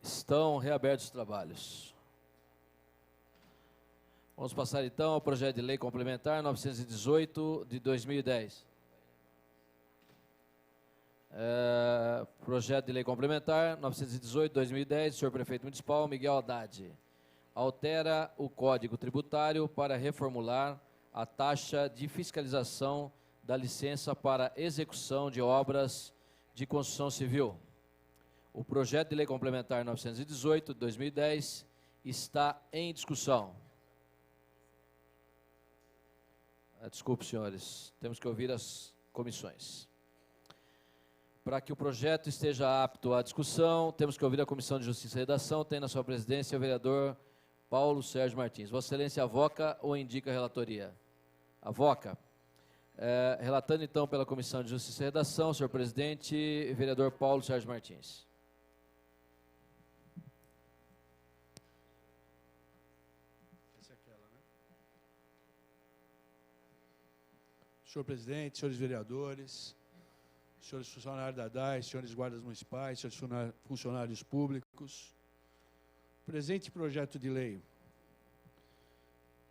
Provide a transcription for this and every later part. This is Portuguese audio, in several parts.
Estão reabertos os trabalhos. Vamos passar então ao projeto de lei complementar 918 de 2010. Projeto de lei complementar 918 de 2010, senhor prefeito municipal Miguel Haddad. Altera o Código Tributário para reformular a taxa de fiscalização da licença para execução de obras de construção civil. O projeto de lei complementar 918 de 2010 está em discussão. Desculpe, senhores, temos que ouvir as comissões. Para que o projeto esteja apto à discussão, temos que ouvir a Comissão de Justiça e Redação. Tem na sua presidência o vereador Paulo Sérgio Martins. Vossa Excelência avoca ou indica a relatoria? Avoca. Relatando então pela Comissão de Justiça e Redação, senhor presidente, vereador Paulo Sérgio Martins. Senhor presidente, senhores vereadores, senhores funcionários da DAS, senhores guardas municipais, senhores funcionários públicos, presente projeto de lei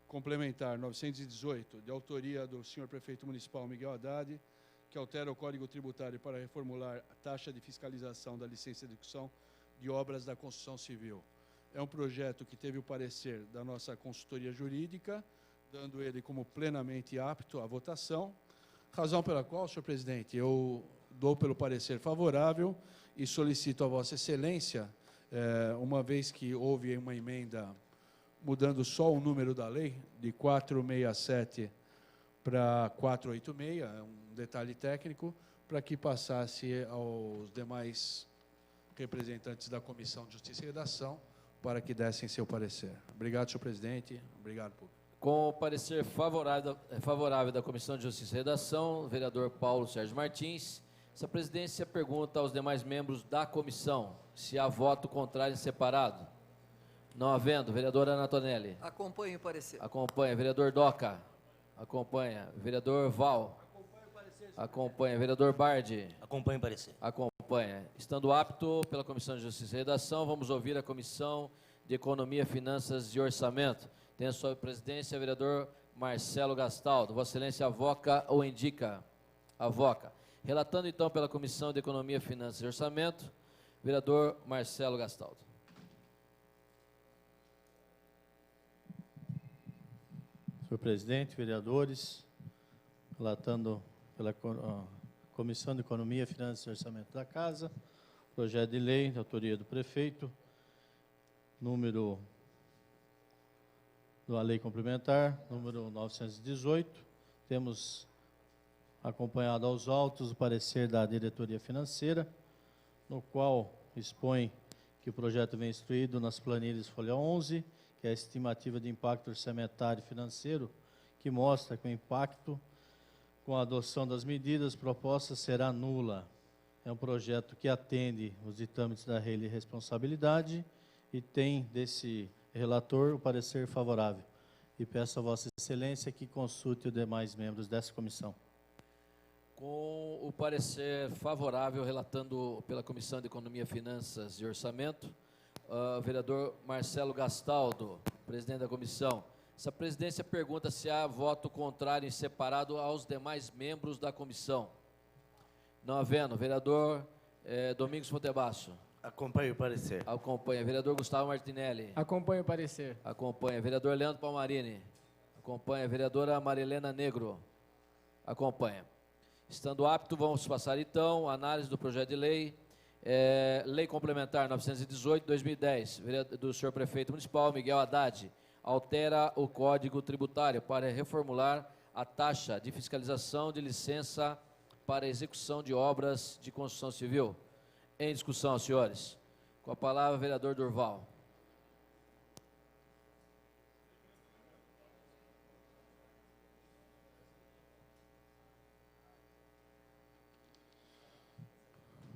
complementar 918, de autoria do senhor prefeito municipal Miguel Haddad, que altera o Código Tributário para reformular a taxa de fiscalização da licença de execução de obras da construção civil. É um projeto que teve o parecer da nossa consultoria jurídica, dando ele como plenamente apto à votação, razão pela qual, senhor presidente, eu dou pelo parecer favorável e solicito a Vossa Excelência, uma vez que houve uma emenda mudando só o número da lei, de 467 para 486, é um detalhe técnico, para que passasse aos demais representantes da Comissão de Justiça e Redação, para que dessem seu parecer. Obrigado, senhor presidente. Obrigado, público. Com o parecer favorável da Comissão de Justiça e Redação, o vereador Paulo Sérgio Martins, essa presidência pergunta aos demais membros da comissão se há voto contrário em separado. Não havendo, vereadora Ana Tonelli. Acompanhe o parecer. Acompanha. Vereador Doca. Acompanha. Vereador Val. Acompanhe o parecer. Acompanha. Vereador Bardi. Acompanhe o parecer. Acompanha. Estando apto pela Comissão de Justiça e Redação, vamos ouvir a Comissão de Economia, Finanças e Orçamento. Tem a sua presidência, vereador Marcelo Gastaldo. Vossa Excelência avoca ou indica? Avoca. Relatando então pela Comissão de Economia, Finanças e Orçamento, vereador Marcelo Gastaldo. Senhor presidente, vereadores, relatando pela Comissão de Economia, Finanças e Orçamento da Casa, projeto de lei de autoria do prefeito, número da lei complementar, número 918, temos acompanhado aos autos o parecer da diretoria financeira, no qual expõe que o projeto vem instruído nas planilhas folha 11, que é a estimativa de impacto orçamentário e financeiro, que mostra que o impacto com a adoção das medidas propostas será nula. É um projeto que atende os ditames da lei de responsabilidade e tem desse relator o parecer favorável. E peço a Vossa Excelência que consulte os demais membros dessa comissão. Com o parecer favorável, relatando pela Comissão de Economia, Finanças e Orçamento, vereador Marcelo Gastaldo, presidente da comissão. Essa presidência pergunta se há voto contrário em separado aos demais membros da comissão. Não havendo, vereador Domingos Fontebasso. Acompanhe o parecer. Acompanha. Vereador Gustavo Martinelli. Acompanhe o parecer. Acompanha. Vereador Leandro Palmarini. Acompanha. Vereadora Marilena Negro. Acompanha. Estando apto, vamos passar então a análise do projeto de lei. Lei Complementar 918/2010, do senhor prefeito municipal Miguel Haddad, altera o Código Tributário para reformular a taxa de fiscalização de licença para execução de obras de construção civil. Em discussão, senhores. Com a palavra, vereador Durval.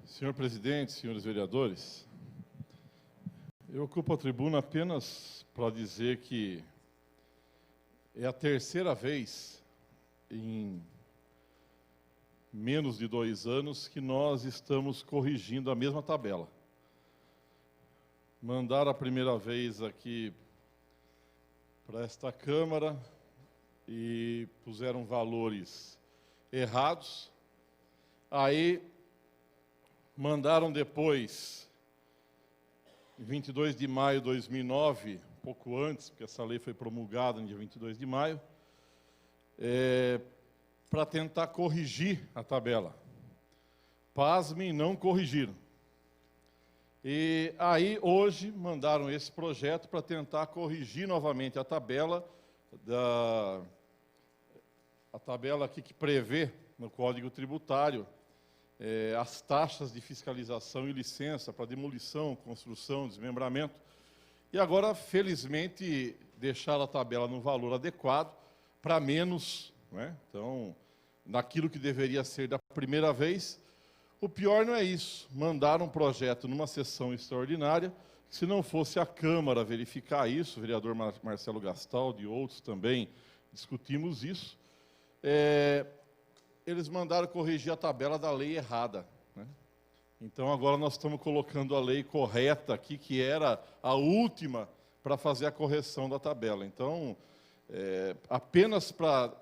Senhor presidente, senhores vereadores, eu ocupo a tribuna apenas para dizer que é a terceira vez em menos de 2 anos que nós estamos corrigindo a mesma tabela. mandaram a primeira vez aqui para esta Câmara e puseram valores errados. Aí mandaram depois, em 22 de maio de 2009, pouco antes, porque essa lei foi promulgada no dia 22 de maio, para tentar corrigir a tabela. Pasmem, não corrigiram. E aí, hoje, mandaram esse projeto para tentar corrigir novamente a tabela, aqui que prevê no Código Tributário as taxas de fiscalização e licença para demolição, construção, desmembramento. E agora, felizmente, deixaram a tabela no valor adequado para menos, né? Então, naquilo que deveria ser da primeira vez. O pior não é isso, mandaram um projeto numa sessão extraordinária, se não fosse a Câmara verificar isso, o vereador Marcelo Gastaldi e outros também discutimos isso, eles mandaram corrigir a tabela da lei errada, né? Então agora nós estamos colocando a lei correta aqui, que era a última para fazer a correção da tabela. Então, apenas para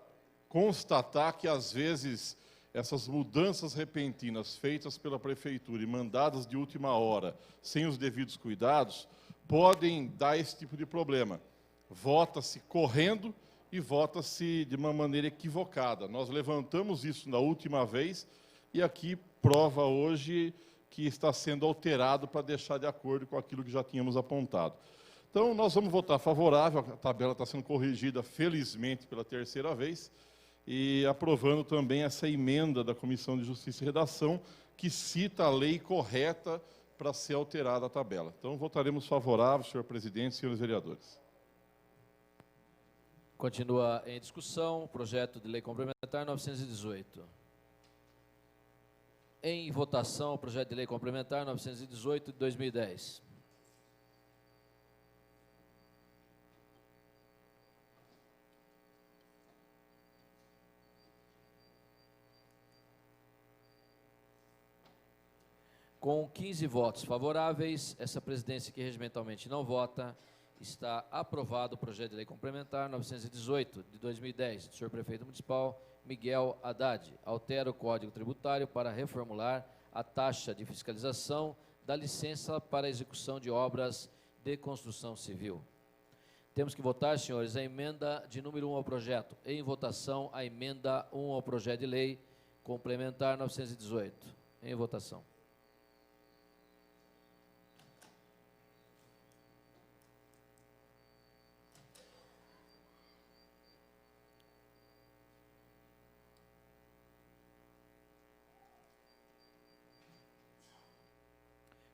constatar que às vezes essas mudanças repentinas feitas pela Prefeitura e mandadas de última hora, sem os devidos cuidados, podem dar esse tipo de problema. Vota-se correndo e vota-se de uma maneira equivocada. Nós levantamos isso na última vez e aqui prova hoje que está sendo alterado para deixar de acordo com aquilo que já tínhamos apontado. Então, nós vamos votar favorável, a tabela está sendo corrigida, felizmente, pela terceira vez, e aprovando também essa emenda da Comissão de Justiça e Redação, que cita a lei correta para ser alterada a tabela. Então, votaremos favorável, senhor presidente e senhores vereadores. Continua em discussão o projeto de lei complementar 918. Em votação, o projeto de lei complementar 918 de 2010. Com 15 votos favoráveis, essa presidência que regimentalmente não vota, está aprovado o projeto de lei complementar 918 de 2010, do senhor prefeito municipal Miguel Haddad. Altera o Código Tributário para reformular a taxa de fiscalização da licença para execução de obras de construção civil. Temos que votar, senhores, a emenda de número 1 ao projeto. Em votação, a emenda 1 ao projeto de lei complementar 918. Em votação.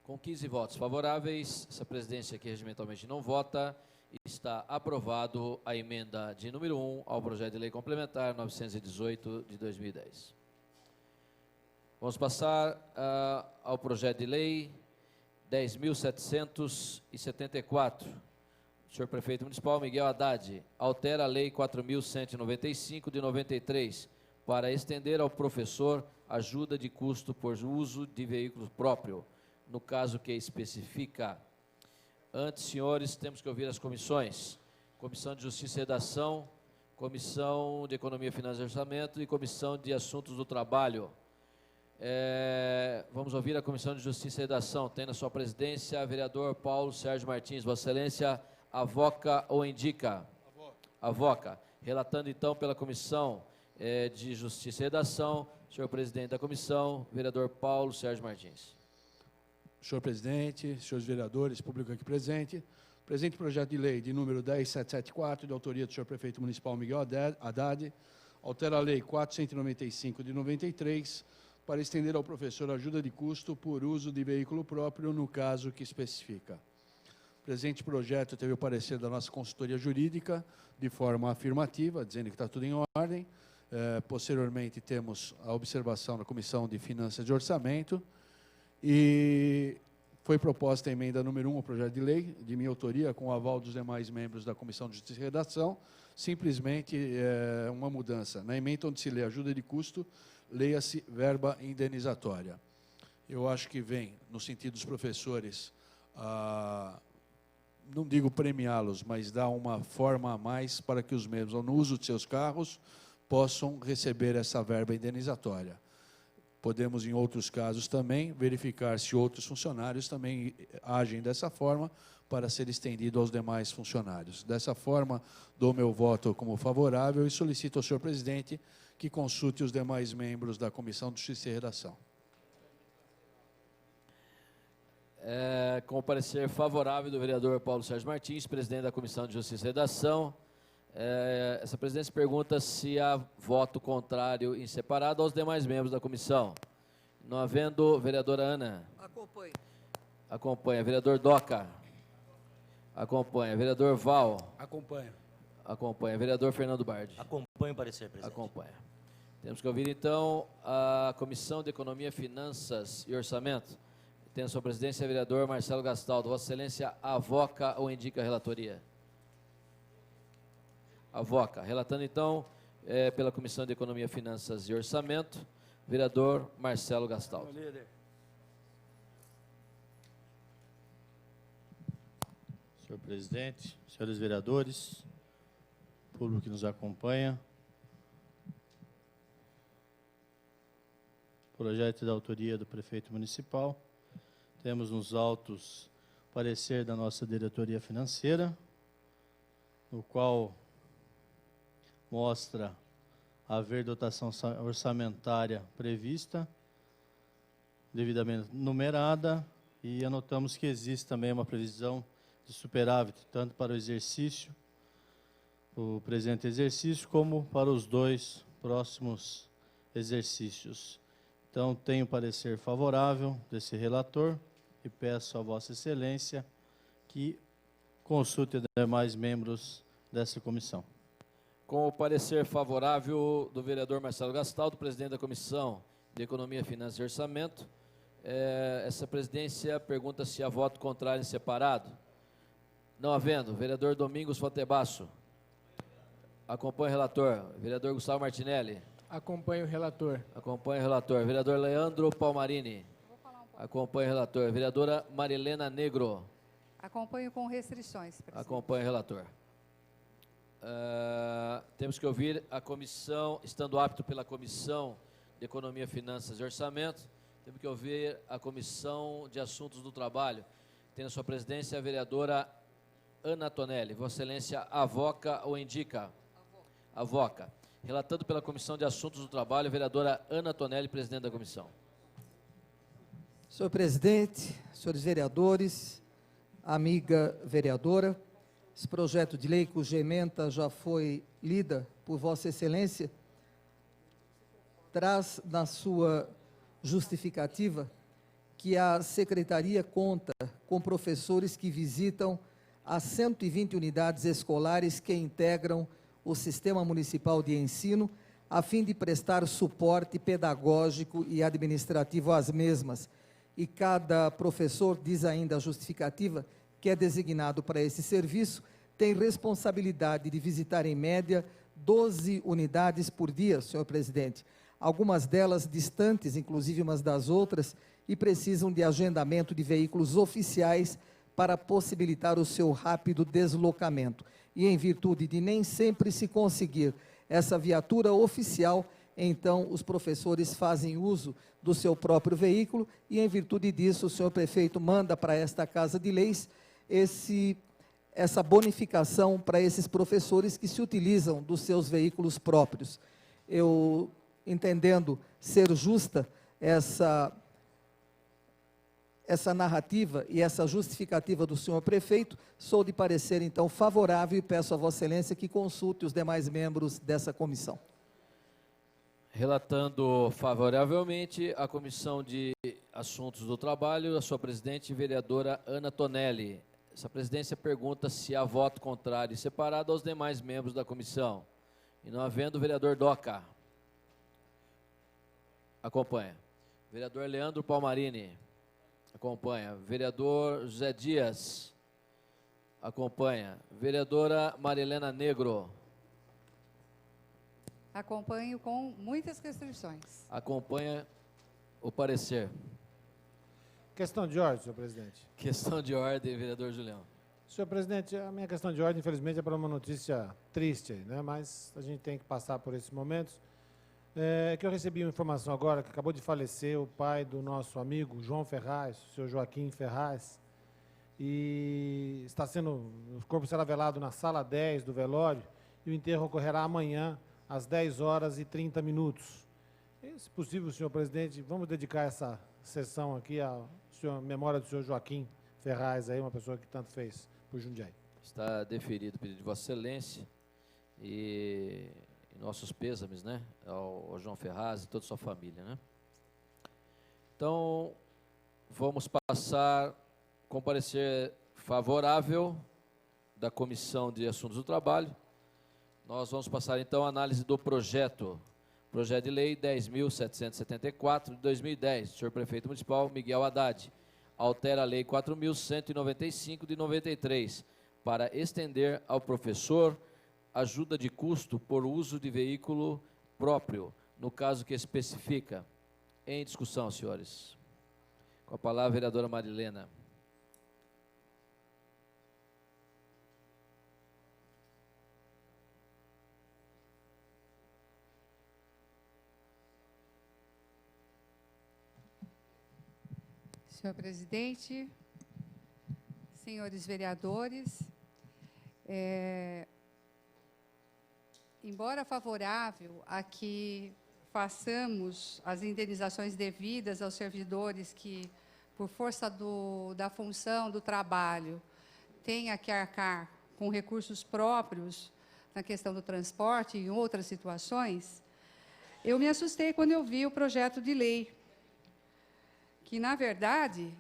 Com 15 votos favoráveis, essa presidência que regimentalmente não vota, está aprovado a emenda de número 1 ao projeto de lei complementar 918 de 2010. Vamos passar ao projeto de lei 10.774. Senhor prefeito municipal Miguel Haddad, altera a lei 4.195 de 93 para estender ao professor ajuda de custo por uso de veículo próprio, no caso que especifica. Antes, senhores, temos que ouvir as comissões. Comissão de Justiça e Redação, Comissão de Economia, Finanças e Orçamento e Comissão de Assuntos do Trabalho. Vamos ouvir a Comissão de Justiça e Redação. Tem na sua presidência vereador Paulo Sérgio Martins. Vossa Excelência, avoca ou indica? Avoca. Relatando, então, pela Comissão de Justiça e Redação, senhor presidente da comissão, vereador Paulo Sérgio Martins. Senhor presidente, senhores vereadores, público aqui presente, presente projeto de lei de número 10774, de autoria do senhor prefeito municipal Miguel Haddad, altera a lei 495 de 93, para estender ao professor ajuda de custo por uso de veículo próprio, no caso que especifica. O presente projeto teve o parecer da nossa consultoria jurídica, de forma afirmativa, dizendo que está tudo em ordem. Posteriormente, temos a observação da Comissão de Finanças e Orçamento, e foi proposta a emenda número 1 ao projeto de lei, de minha autoria, com o aval dos demais membros da Comissão de Justiça e Redação, simplesmente uma mudança. Na emenda onde se lê ajuda de custo, leia-se verba indenizatória. Eu acho que vem, no sentido dos professores, não digo premiá-los, mas dar uma forma a mais para que os mesmos, no uso de seus carros, possam receber essa verba indenizatória. Podemos, em outros casos também, verificar se outros funcionários também agem dessa forma para ser estendido aos demais funcionários. Dessa forma, dou meu voto como favorável e solicito ao senhor presidente que consulte os demais membros da Comissão de Justiça e Redação. Com o parecer favorável do vereador Paulo Sérgio Martins, presidente da Comissão de Justiça e Redação, essa presidência pergunta se há voto contrário em separado aos demais membros da comissão. Não havendo, vereadora Ana. Acompanho. Acompanha. Vereador Doca. Acompanha. Vereador Val. Acompanho. Acompanha. Vereador Fernando Bardi. Acompanho o parecer, presidente. Acompanha. Temos que ouvir, então, a Comissão de Economia, Finanças e Orçamento. Tem a sua presidência, vereador Marcelo Gastaldo. Vossa Excelência, avoca ou indica a relatoria? Avoca. Relatando, então, pela Comissão de Economia, Finanças e Orçamento, vereador Marcelo Gastaldo. Senhor presidente, senhores vereadores, público que nos acompanha, projeto da autoria do prefeito municipal, temos nos autos parecer da nossa diretoria financeira, no qual mostra haver dotação orçamentária prevista, devidamente numerada, e anotamos que existe também uma previsão de superávit, tanto para o presente exercício, como para os 2 próximos exercícios. Então, tenho parecer favorável desse relator e peço a Vossa Excelência que consulte os demais membros dessa comissão. Com o parecer favorável do vereador Marcelo Gastaldo, presidente da Comissão de Economia, Finanças e Orçamento, essa presidência pergunta se há voto contrário em separado. Não havendo, vereador Domingos Fontebasso. Acompanha o relator. Vereador Gustavo Martinelli. Acompanho o relator. Acompanha o relator. Vereador Leandro Palmarini. Acompanha o relator. Vereadora Marilena Negro. Acompanho com restrições, presidente. Acompanha o relator. Temos que ouvir a comissão, estando apto pela Comissão de Economia, Finanças e Orçamento, temos que ouvir a Comissão de Assuntos do Trabalho. Tem na sua presidência a vereadora Ana Tonelli. Vossa Excelência, avoca ou indica? Avoca. Relatando pela Comissão de Assuntos do Trabalho, a vereadora Ana Tonelli, presidente da comissão. Senhor presidente, senhores vereadores, amiga vereadora, esse projeto de lei cuja ementa já foi lida por Vossa Excelência, traz na sua justificativa que a Secretaria conta com professores que visitam as 120 unidades escolares que integram o Sistema Municipal de Ensino, a fim de prestar suporte pedagógico e administrativo às mesmas. E cada professor, diz ainda a justificativa, que é designado para esse serviço, tem responsabilidade de visitar, em média, 12 unidades por dia, senhor presidente. Algumas delas distantes, inclusive umas das outras, e precisam de agendamento de veículos oficiais para possibilitar o seu rápido deslocamento. E em virtude de nem sempre se conseguir essa viatura oficial, então os professores fazem uso do seu próprio veículo e, em virtude disso, o senhor prefeito manda para esta Casa de Leis essa bonificação para esses professores que se utilizam dos seus veículos próprios. Eu, entendendo ser justa essa narrativa e essa justificativa do senhor prefeito, sou de parecer, então, favorável e peço a Vossa Excelência que consulte os demais membros dessa comissão. Relatando favoravelmente a Comissão de Assuntos do Trabalho, a sua presidente, vereadora Ana Tonelli. Essa presidência pergunta se há voto contrário e separado aos demais membros da comissão. E não havendo, vereador Doca. Acompanha. Vereador Leandro Palmarini. Acompanha. Vereador José Dias. Acompanha. Vereadora Marilena Negro. Acompanho com muitas restrições. Acompanha o parecer. Questão de ordem, senhor presidente. Questão de ordem, vereador Julião. Senhor presidente, a minha questão de ordem, infelizmente, é para uma notícia triste, né? Mas a gente tem que passar por esses momentos. É que eu recebi uma informação agora que acabou de falecer o pai do nosso amigo João Ferraz, o senhor Joaquim Ferraz, e o corpo será velado na sala 10 do velório e o enterro ocorrerá amanhã às 10h30. Se possível, senhor presidente, vamos dedicar essa sessão aqui à memória do senhor Joaquim Ferraz, aí, uma pessoa que tanto fez por Jundiaí. Está deferido o pedido de Vossa Excelência e nossos pêsames, né, ao João Ferraz e toda a sua família, né. Então, vamos passar com parecer favorável da Comissão de Assuntos do Trabalho. Nós vamos passar, então, a análise do projeto de lei 10.774 de 2010, do senhor prefeito municipal Miguel Haddad, altera a lei 4.195 de 93, para estender ao professor ajuda de custo por uso de veículo próprio, no caso que especifica. Em discussão, senhores. Com a palavra, a vereadora Marilena. Senhor presidente, senhores vereadores, embora favorável a que façamos as indenizações devidas aos servidores que, por força da função do trabalho, tenha que arcar com recursos próprios na questão do transporte e em outras situações, eu me assustei quando eu vi o projeto de lei, que, na verdade,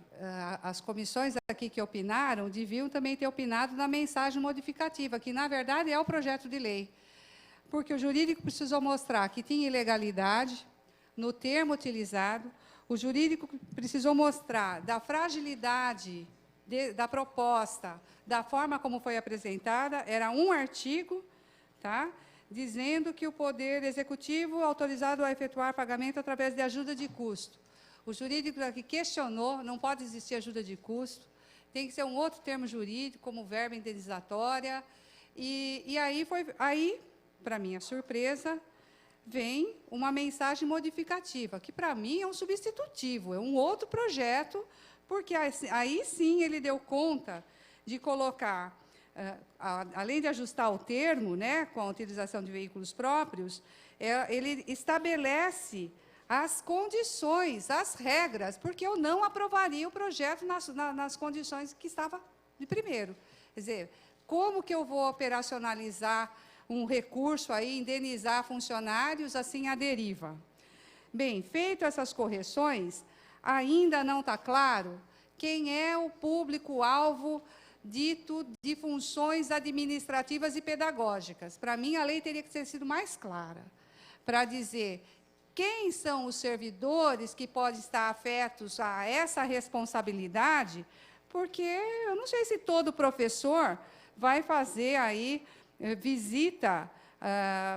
as comissões aqui que opinaram deviam também ter opinado na mensagem modificativa, que, na verdade, é o projeto de lei. Porque o jurídico precisou mostrar que tinha ilegalidade no termo utilizado, o jurídico precisou mostrar da fragilidade da proposta, da forma como foi apresentada, era um artigo, tá, dizendo que o Poder Executivo autorizado a efetuar pagamento através de ajuda de custo. O jurídico aqui questionou, não pode existir ajuda de custo, tem que ser um outro termo jurídico, como verba indenizatória, e aí, para minha surpresa, vem uma mensagem modificativa, que para mim é um substitutivo, é um outro projeto, porque aí sim ele deu conta de colocar, além de ajustar o termo, né, com a utilização de veículos próprios, ele estabelece as condições, as regras, porque eu não aprovaria o projeto nas condições que estava de primeiro. Quer dizer, como que eu vou operacionalizar um recurso aí, indenizar funcionários assim à deriva? Bem, feito essas correções, ainda não está claro quem é o público-alvo dito de funções administrativas e pedagógicas. Para mim, a lei teria que ter sido mais clara, para dizer quem são os servidores que podem estar afetos a essa responsabilidade, porque eu não sei se todo professor vai fazer aí visita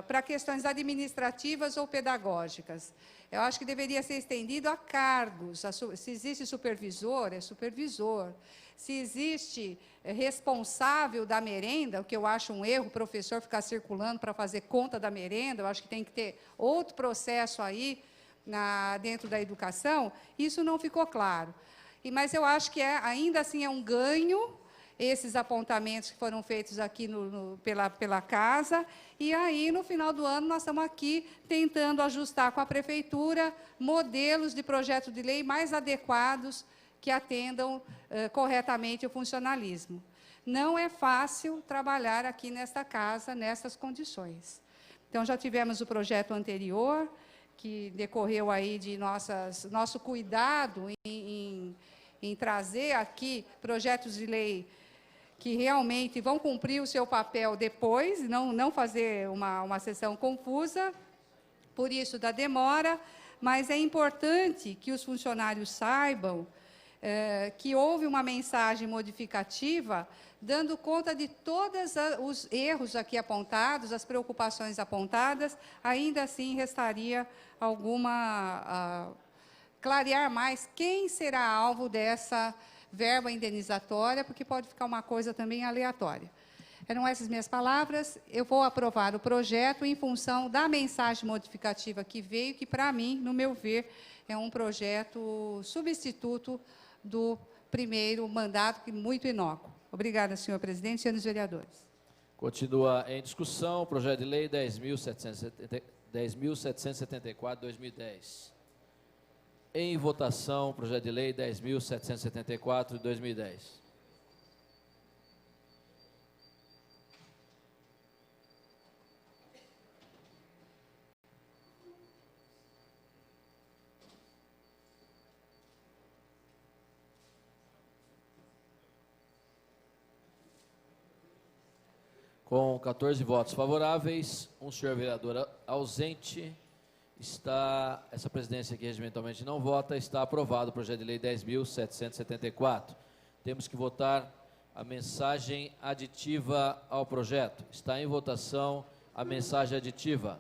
para questões administrativas ou pedagógicas. Eu acho que deveria ser estendido a cargos. Se existe supervisor, é supervisor. Se existe responsável da merenda, o que eu acho um erro, o professor ficar circulando para fazer conta da merenda, eu acho que tem que ter outro processo aí dentro da educação, isso não ficou claro. Mas eu acho que ainda assim é um ganho esses apontamentos que foram feitos aqui pela casa, e aí, no final do ano, nós estamos aqui tentando ajustar com a prefeitura modelos de projeto de lei mais adequados que atendam corretamente o funcionalismo. Não é fácil trabalhar aqui nesta casa, nessas condições. Então, já tivemos o projeto anterior, que decorreu aí de nosso cuidado em trazer aqui projetos de lei que realmente vão cumprir o seu papel depois, não fazer uma sessão confusa, por isso da demora, mas é importante que os funcionários saibam que houve uma mensagem modificativa dando conta de todos os erros aqui apontados, as preocupações apontadas, ainda assim restaria alguma clarear mais quem será alvo dessa verba indenizatória, porque pode ficar uma coisa também aleatória. Eram essas minhas palavras. Eu vou aprovar o projeto em função da mensagem modificativa que veio, que, para mim, no meu ver, é um projeto substituto do primeiro mandato, que muito inócuo. Obrigada, senhor presidente e senhores vereadores. Continua em discussão o projeto de lei 10.774, 2010. Em votação, projeto de lei 10.774, 2010. Com 14 votos favoráveis, um senhor vereador ausente, essa presidência que regimentalmente não vota, está aprovado o projeto de lei 10.774. Temos que votar a mensagem aditiva ao projeto. Está em votação a mensagem aditiva.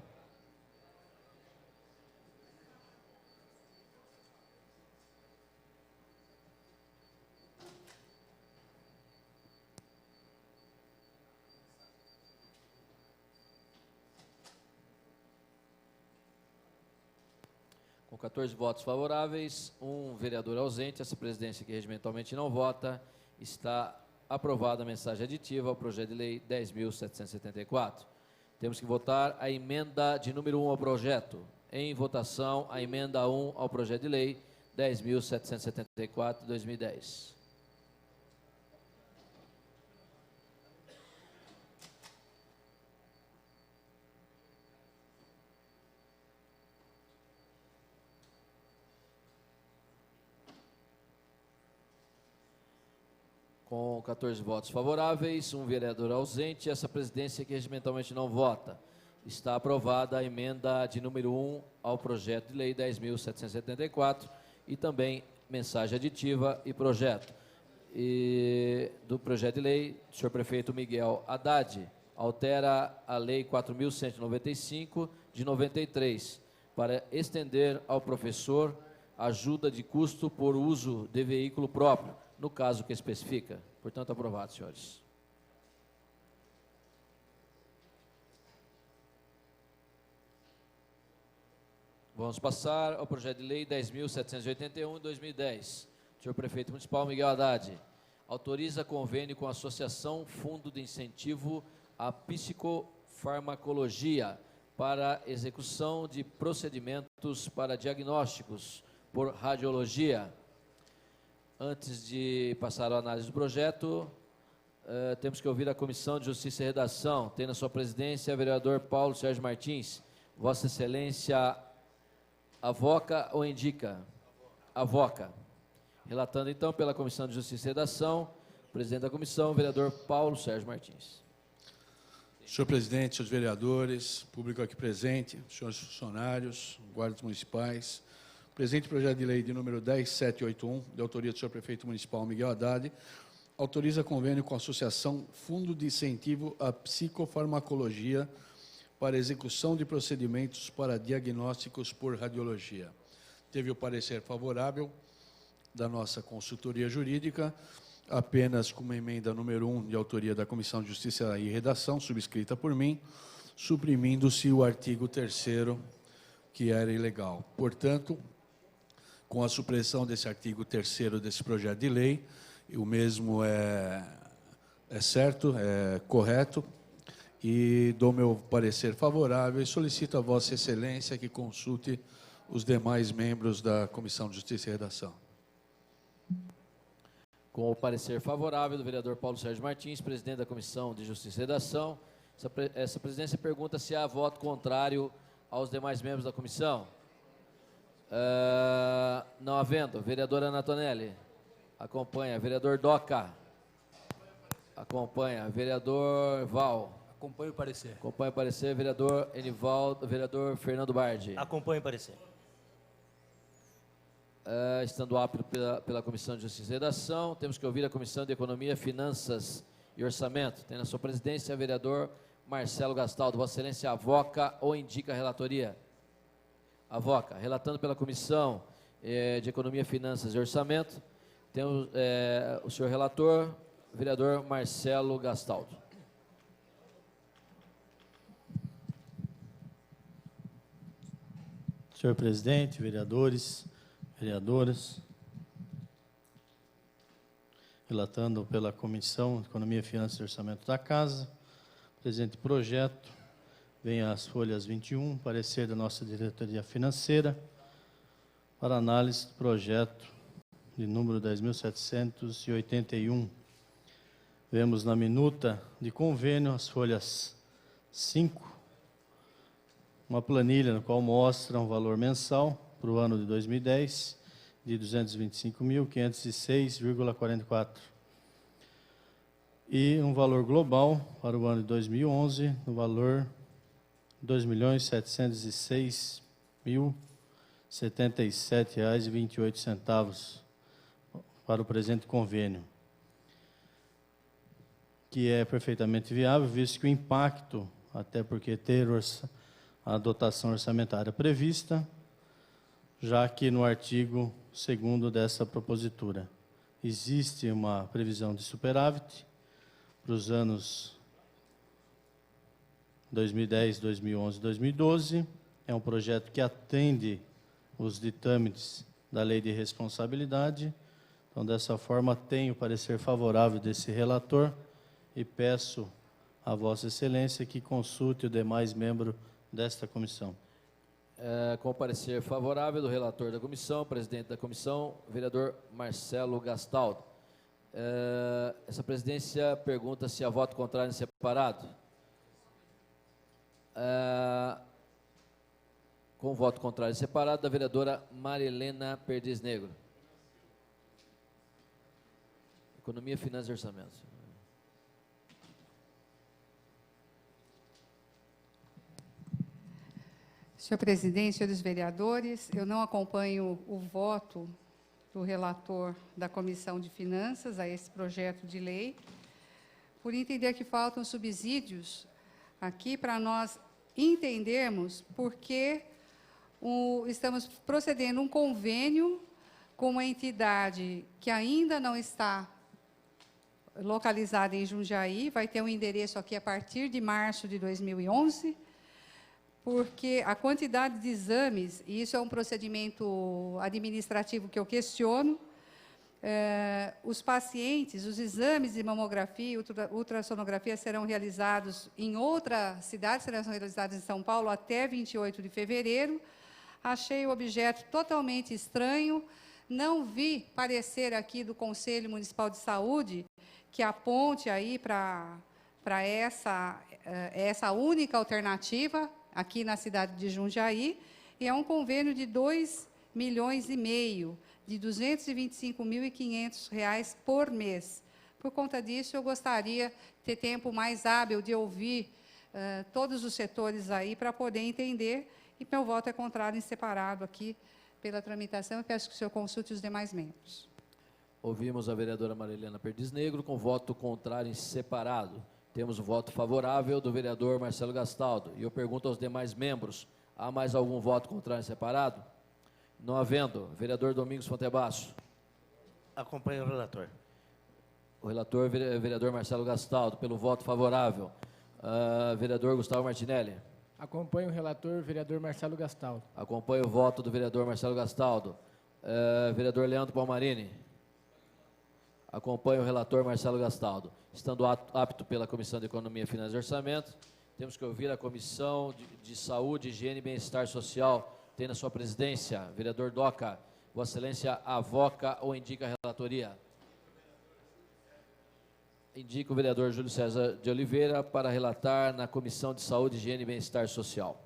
Com 14 votos favoráveis, um vereador ausente, essa presidência que regimentalmente não vota, está aprovada a mensagem aditiva ao projeto de lei 10.774. Temos que votar a emenda de número 1 ao projeto. Em votação, a emenda 1 ao projeto de lei 10.774, 2010. Com 14 votos favoráveis, um vereador ausente, essa presidência que regimentalmente não vota. Está aprovada a emenda de número 1 ao projeto de lei 10.774 e também mensagem aditiva e projeto. E do projeto de lei, o senhor prefeito Miguel Haddad altera a lei 4.195 de 93 para estender ao professor ajuda de custo por uso de veículo próprio, no caso que especifica. Portanto, aprovado, senhores. Vamos passar ao projeto de lei 10.781, 2010. Senhor Prefeito Municipal Miguel Haddad, autoriza convênio com a Associação Fundo de Incentivo à Psicofarmacologia para execução de procedimentos para diagnósticos por radiologia. Antes de passar a análise do projeto, temos que ouvir a Comissão de Justiça e Redação. Tem na sua presidência o vereador Paulo Sérgio Martins. Vossa Excelência, avoca ou indica? Avoca. Relatando, então, pela Comissão de Justiça e Redação, presidente da comissão, o vereador Paulo Sérgio Martins. Senhor presidente, senhores vereadores, público aqui presente, senhores funcionários, guardas municipais, presente projeto de lei de número 10781, de autoria do senhor prefeito municipal Miguel Haddad, autoriza convênio com a Associação Fundo de Incentivo à Psicofarmacologia para execução de procedimentos para diagnósticos por radiologia. Teve o parecer favorável da nossa consultoria jurídica, apenas com uma emenda número 1 de autoria da Comissão de Justiça e Redação, subscrita por mim, suprimindo-se o artigo 3º, que era ilegal. Portanto, com a supressão desse artigo 3º desse projeto de lei, o mesmo é certo, é correto, e dou meu parecer favorável e solicito a Vossa Excelência que consulte os demais membros da Comissão de Justiça e Redação. Com o parecer favorável do vereador Paulo Sérgio Martins, presidente da Comissão de Justiça e Redação, essa presidência pergunta se há voto contrário aos demais membros da comissão. Não havendo. Vereadora Anatonelli. Acompanha. Vereador Doca. Acompanha. Vereador Val. Acompanho o parecer. Acompanha o parecer. Vereador Enivaldo. Vereador Fernando Bardi. Acompanho o parecer. Estando apto pela Comissão de Justiça e Redação, temos que ouvir a Comissão de Economia, Finanças e Orçamento. Tem na sua presidência o vereador Marcelo Gastaldo. Vossa Excelência avoca ou indica a relatoria? Avoca. Relatando pela Comissão, de Economia, Finanças e Orçamento. Temos o senhor relator, vereador Marcelo Gastaldo. Senhor presidente, vereadores, vereadoras, relatando pela Comissão de Economia, Finanças e Orçamento da Casa, presente projeto, vem às folhas 21, parecer da nossa diretoria financeira, para análise do projeto de número 10.781. Vemos na minuta de convênio, as folhas 5, uma planilha no qual mostra um valor mensal para o ano de 2010 de R$ 225.506,44 e um valor global para o ano de 2011 no valor R$ 2.706.077,28 para o presente convênio, que é perfeitamente viável, visto que o impacto, até porque ter a dotação orçamentária prevista, já que no artigo 2º dessa propositura existe uma previsão de superávit para os anos 2010, 2011 e 2012. É um projeto que atende os ditames da Lei de Responsabilidade. Então, dessa forma, tenho o parecer favorável desse relator e peço a Vossa Excelência que consulte o demais membro desta comissão. Com o parecer favorável do relator da comissão, presidente da comissão, vereador Marcelo Gastaldo. Essa presidência pergunta se há voto contrário em separado. Com voto contrário em separado, da vereadora Marilena Perdiz Negro. Economia, Finanças e Orçamento. Senhor presidente, senhores vereadores, eu não acompanho o voto do relator da Comissão de Finanças a esse projeto de lei, por entender que faltam subsídios aqui para nós entendermos por que estamos procedendo um convênio com uma entidade que ainda não está localizada em Jundiaí, vai ter um endereço aqui a partir de março de 2011, porque a quantidade de exames, e isso é um procedimento administrativo que eu questiono, os pacientes, os exames de mamografia e ultrassonografia serão realizados em outra cidade, serão realizados em São Paulo até 28 de fevereiro. Achei o objeto totalmente estranho, não vi parecer aqui do Conselho Municipal de Saúde que aponte aí para essa única alternativa aqui na cidade de Jundiaí, e é um convênio de R$ 2,5 milhões, de R$ 225.500 por mês. Por conta disso, eu gostaria de ter tempo mais hábil de ouvir todos os setores aí para poder entender, e meu voto é contrário em separado aqui pela tramitação, e peço que o senhor consulte os demais membros. Ouvimos a vereadora Marilena Perdiz Negro com voto contrário em separado. Temos o voto favorável do vereador Marcelo Gastaldo. E eu pergunto aos demais membros, há mais algum voto contrário em separado? Não havendo, vereador Domingos Fontebasso. Acompanho o relator. O relator, vereador Marcelo Gastaldo, pelo voto favorável. Vereador Gustavo Martinelli. Acompanho o relator, vereador Marcelo Gastaldo. Acompanho o voto do vereador Marcelo Gastaldo. Vereador Leandro Palmarini. Acompanho o relator Marcelo Gastaldo. Estando apto pela Comissão de Economia, Finanças e Orçamento, temos que ouvir a Comissão de Saúde, Higiene e Bem-Estar Social. Tem na sua presidência, vereador Doca. Vossa Excelência avoca ou indica a relatoria? Indica o vereador Júlio César de Oliveira para relatar na Comissão de Saúde, Higiene e Bem-Estar Social.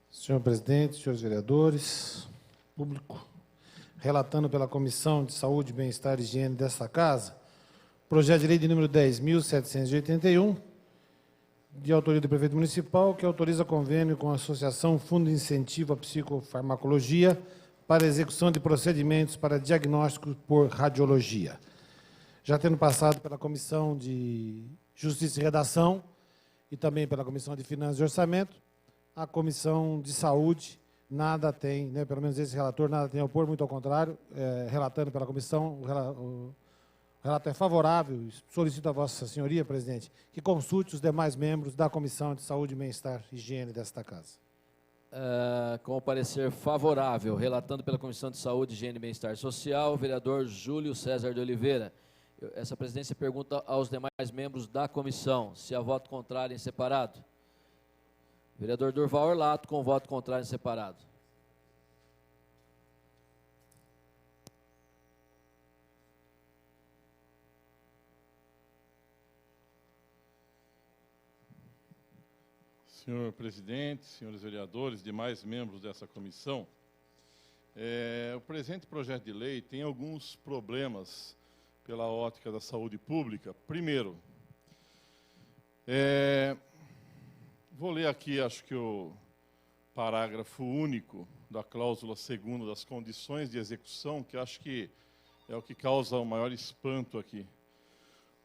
Senhor presidente, senhores vereadores, público, relatando pela Comissão de Saúde, Bem-Estar e Higiene desta Casa, projeto de lei de número 10.781, de autoria do prefeito municipal, que autoriza convênio com a Associação Fundo de Incentivo à Psicofarmacologia para execução de procedimentos para diagnóstico por radiologia. já tendo passado pela Comissão de Justiça e Redação e também pela Comissão de Finanças e Orçamento, a Comissão de Saúde nada tem, né, pelo menos esse relator, nada tem a opor, muito ao contrário, relatando pela comissão, o relato é favorável. Solicito a Vossa Senhoria, presidente, que consulte os demais membros da Comissão de Saúde, Bem-Estar e Higiene desta casa. Com o parecer favorável, relatando pela Comissão de Saúde, Higiene e Bem-Estar Social, o vereador Júlio César de Oliveira. Essa presidência pergunta aos demais membros da comissão se há voto contrário em separado. Vereador Durval Orlato, com voto contrário em separado. Senhor presidente, senhores vereadores, demais membros dessa comissão, o presente projeto de lei tem alguns problemas pela ótica da saúde pública. Primeiro, vou ler aqui, acho que o parágrafo único da cláusula 2ª das condições de execução, que acho que é o que causa o maior espanto aqui.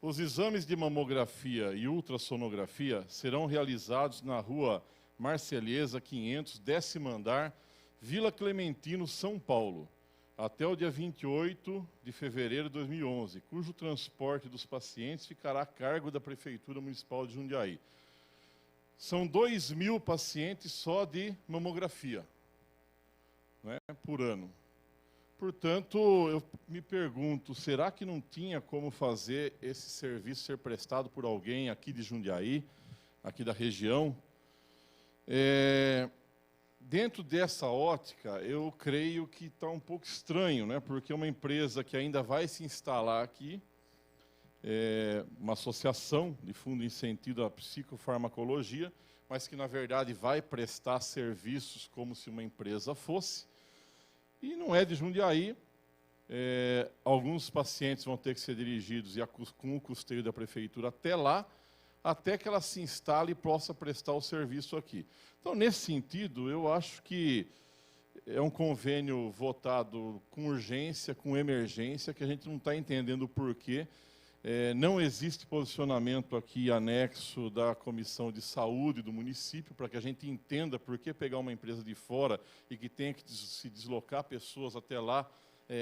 Os exames de mamografia e ultrassonografia serão realizados na Rua Marselhesa 500, 10º andar, Vila Clementino, São Paulo, até o dia 28 de fevereiro de 2011, cujo transporte dos pacientes ficará a cargo da Prefeitura Municipal de Jundiaí. São 2.000 pacientes só de mamografia, né, por ano. Portanto, eu me pergunto, será que não tinha como fazer esse serviço ser prestado por alguém aqui de Jundiaí, aqui da região? Dentro dessa ótica, eu creio que está um pouco estranho, né? Porque é uma empresa que ainda vai se instalar aqui, uma associação de fundo em sentido à psicofarmacologia, mas que, na verdade, vai prestar serviços como se uma empresa fosse. E não é de Jundiaí. Alguns pacientes vão ter que ser dirigidos com o custeio da prefeitura até lá, até que ela se instale e possa prestar o serviço aqui. Então, nesse sentido, eu acho que é um convênio votado com urgência, com emergência, que a gente não está entendendo o porquê. Não existe posicionamento aqui anexo da Comissão de Saúde do município, para que a gente entenda por que pegar uma empresa de fora e que tenha que se deslocar pessoas até lá,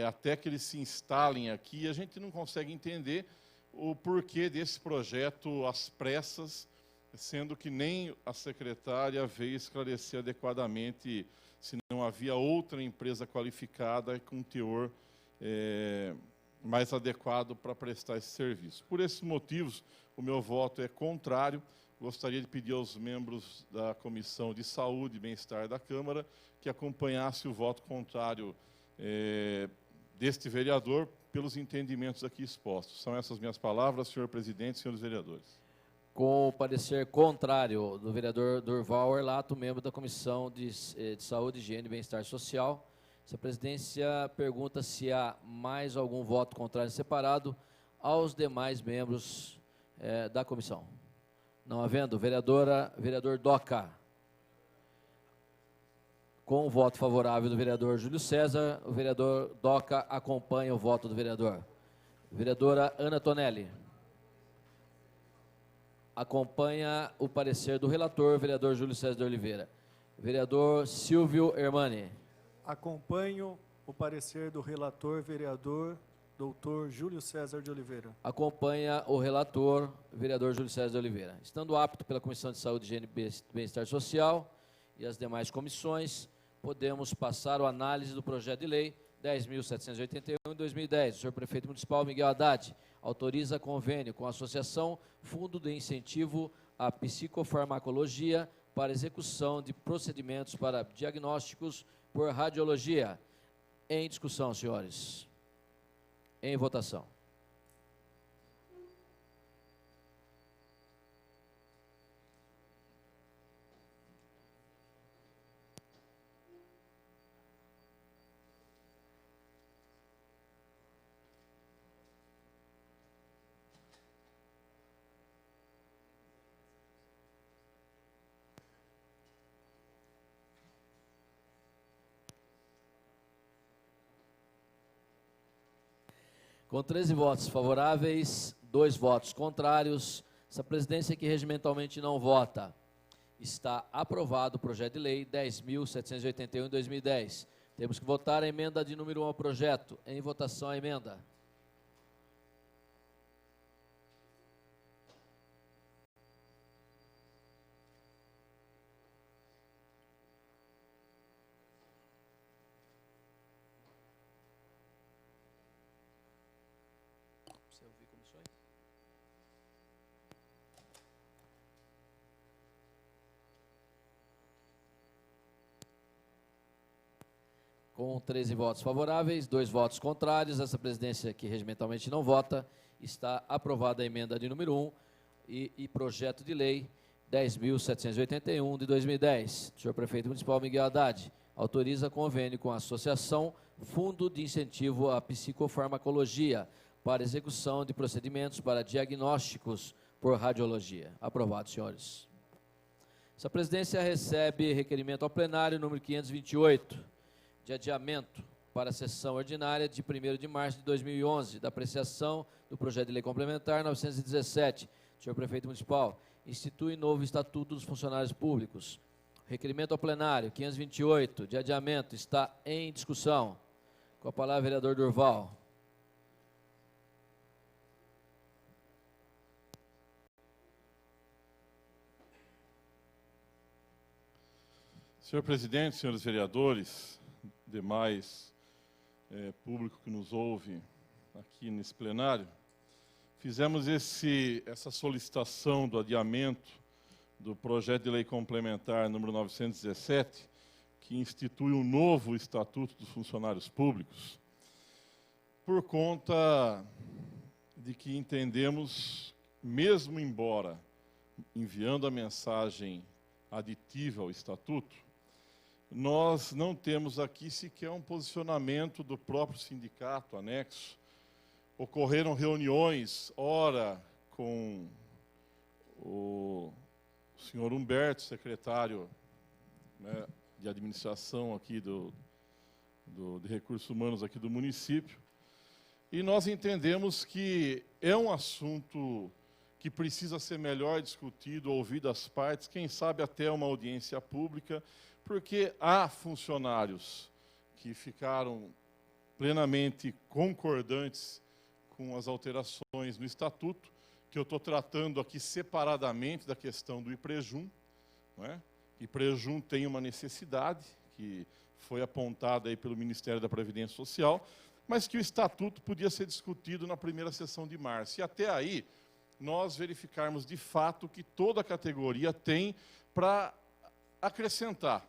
até que eles se instalem aqui. A gente não consegue entender o porquê desse projeto às pressas, sendo que nem a secretária veio esclarecer adequadamente se não havia outra empresa qualificada com teor mais adequado para prestar esse serviço. Por esses motivos, o meu voto é contrário. Gostaria de pedir aos membros da Comissão de Saúde e Bem-Estar da Câmara que acompanhasse o voto contrário deste vereador pelos entendimentos aqui expostos. São essas minhas palavras, senhor presidente, senhores vereadores. Com o parecer contrário do vereador Durval Orlato, membro da Comissão de Saúde, Higiene e Bem-Estar Social, essa presidência pergunta se há mais algum voto contrário separado aos demais membros da comissão. Não havendo, vereador Doca. Com o voto favorável do vereador Júlio César, o vereador Doca acompanha o voto do vereador. Vereadora Ana Tonelli. Acompanha o parecer do relator, vereador Júlio César de Oliveira. Vereador Silvio Hermani. Acompanho o parecer do relator, vereador doutor Júlio César de Oliveira. Acompanha o relator, vereador Júlio César de Oliveira. Estando apto pela Comissão de Saúde, Higiene e Bem-Estar Social e as demais comissões, podemos passar a análise do projeto de lei 10.781 de 2010. O senhor prefeito municipal Miguel Haddad autoriza convênio com a Associação Fundo de Incentivo à Psicofarmacologia para execução de procedimentos para diagnósticos por radiologia. Em discussão, senhores. Em votação. Com 13 votos favoráveis, 2 votos contrários, essa presidência que regimentalmente não vota, está aprovado o projeto de lei 10.781 de 2010. Temos que votar a emenda de número 1 ao projeto. Em votação a emenda. Você ouvir comissões? Com 13 votos favoráveis, 2 votos contrários, essa presidência que regimentalmente não vota, está aprovada a emenda de número 1 e projeto de lei 10.781 de 2010. Senhor Prefeito Municipal Miguel Haddad, autoriza convênio com a Associação Fundo de Incentivo à Psicofarmacologia para execução de procedimentos para diagnósticos por radiologia. Aprovado, senhores. Essa presidência recebe requerimento ao plenário número 528, de adiamento para a sessão ordinária de 1º de março de 2011, da apreciação do projeto de lei complementar 917. Senhor Prefeito Municipal, institui novo Estatuto dos Funcionários Públicos. Requerimento ao plenário 528, de adiamento, está em discussão. Com a palavra, vereador Durval. Senhor presidente, senhores vereadores, demais público que nos ouve aqui nesse plenário, fizemos essa solicitação do adiamento do projeto de lei complementar número 917, que institui um novo Estatuto dos Funcionários Públicos, por conta de que entendemos, mesmo embora enviando a mensagem aditiva ao Estatuto, nós não temos aqui sequer um posicionamento do próprio sindicato anexo. Ocorreram reuniões, ora com o senhor Humberto, secretário, né, de administração aqui de recursos humanos aqui do município, e nós entendemos que é um assunto que precisa ser melhor discutido, ouvido as partes, quem sabe até uma audiência pública, porque há funcionários que ficaram plenamente concordantes com as alterações no Estatuto, que eu estou tratando aqui separadamente da questão do IPREJUM, não é? IPREJUM tem uma necessidade, que foi apontada aí pelo Ministério da Previdência Social, mas que o Estatuto podia ser discutido na primeira sessão de março. E até aí, nós verificarmos de fato que toda a categoria tem para acrescentar.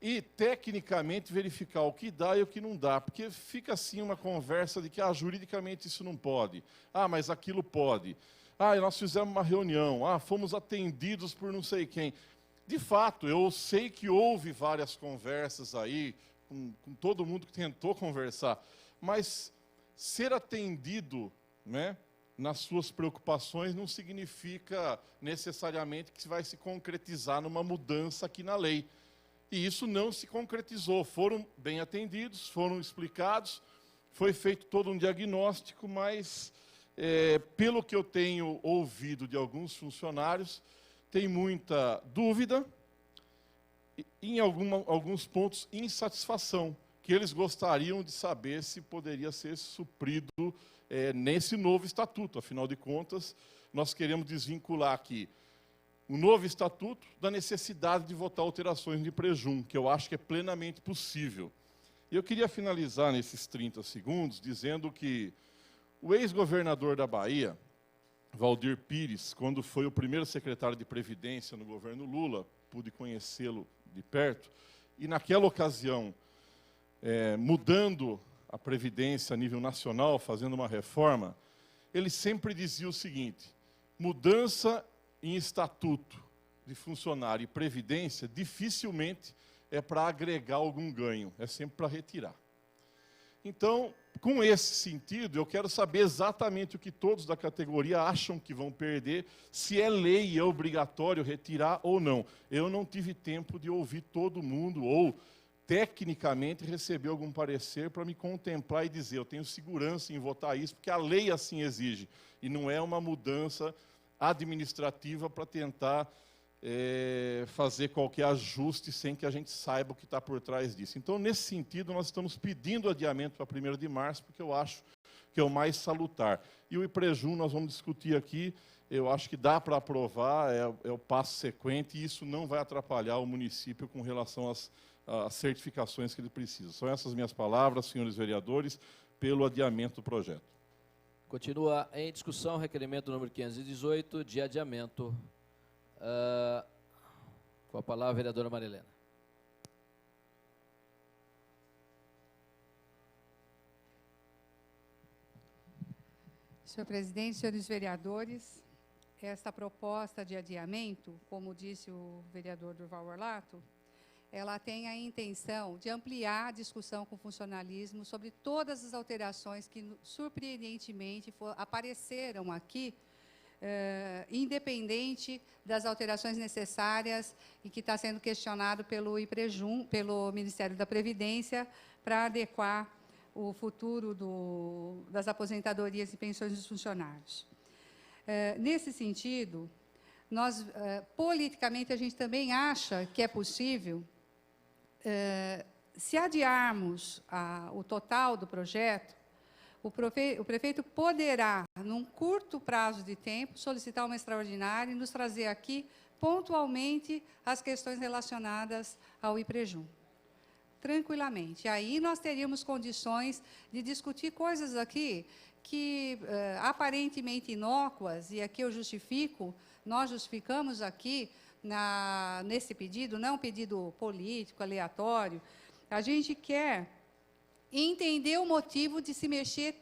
E, tecnicamente, verificar o que dá e o que não dá, porque fica assim uma conversa de que, juridicamente isso não pode, mas aquilo pode, nós fizemos uma reunião, fomos atendidos por não sei quem. De fato, eu sei que houve várias conversas aí, com todo mundo que tentou conversar, mas ser atendido, né, nas suas preocupações não significa necessariamente que vai se concretizar numa mudança aqui na lei. E isso não se concretizou. Foram bem atendidos, foram explicados, foi feito todo um diagnóstico, mas, pelo que eu tenho ouvido de alguns funcionários, tem muita dúvida e, em alguns pontos, insatisfação, que eles gostariam de saber se poderia ser suprido nesse novo estatuto. Afinal de contas, nós queremos desvincular aqui o novo estatuto da necessidade de votar alterações de IPREJUM, que eu acho que é plenamente possível. E eu queria finalizar nesses 30 segundos dizendo que o ex-governador da Bahia, Valdir Pires, quando foi o primeiro secretário de Previdência no governo Lula, pude conhecê-lo de perto, e naquela ocasião, mudando a Previdência a nível nacional, fazendo uma reforma, ele sempre dizia o seguinte: mudança em estatuto de funcionário e previdência dificilmente é para agregar algum ganho, é sempre para retirar. Então, com esse sentido, eu quero saber exatamente o que todos da categoria acham que vão perder, se é lei e é obrigatório retirar ou não. Eu não tive tempo de ouvir todo mundo ou tecnicamente, receber algum parecer para me contemplar e dizer, eu tenho segurança em votar isso, porque a lei assim exige, e não é uma mudança administrativa para tentar fazer qualquer ajuste sem que a gente saiba o que está por trás disso. Então, nesse sentido, nós estamos pedindo adiamento para 1º de março, porque eu acho que é o mais salutar. E o IPREJUM nós vamos discutir aqui, eu acho que dá para aprovar, é o passo sequente, e isso não vai atrapalhar o município com relação às certificações que ele precisa. São essas minhas palavras, senhores vereadores, pelo adiamento do projeto. Continua em discussão o requerimento número 518, de adiamento. Com a palavra a vereadora Marilena. Senhor presidente, senhores vereadores, esta proposta de adiamento, como disse o vereador Durval Orlato, ela tem a intenção de ampliar a discussão com o funcionalismo sobre todas as alterações que, surpreendentemente, apareceram aqui, independente das alterações necessárias e que está sendo questionado pelo IPREJUM, pelo Ministério da Previdência, para adequar o futuro das aposentadorias e pensões dos funcionários. Nesse sentido, nós, politicamente, a gente também acha que é possível, se adiarmos o total do projeto, o prefeito poderá, num curto prazo de tempo, solicitar uma extraordinária e nos trazer aqui, pontualmente, as questões relacionadas ao IPREJUM. Tranquilamente. Aí nós teríamos condições de discutir coisas aqui que, aparentemente inócuas, e aqui eu justifico, nós justificamos aqui, nesse pedido, não é um pedido político, aleatório, a gente quer entender o motivo de se mexer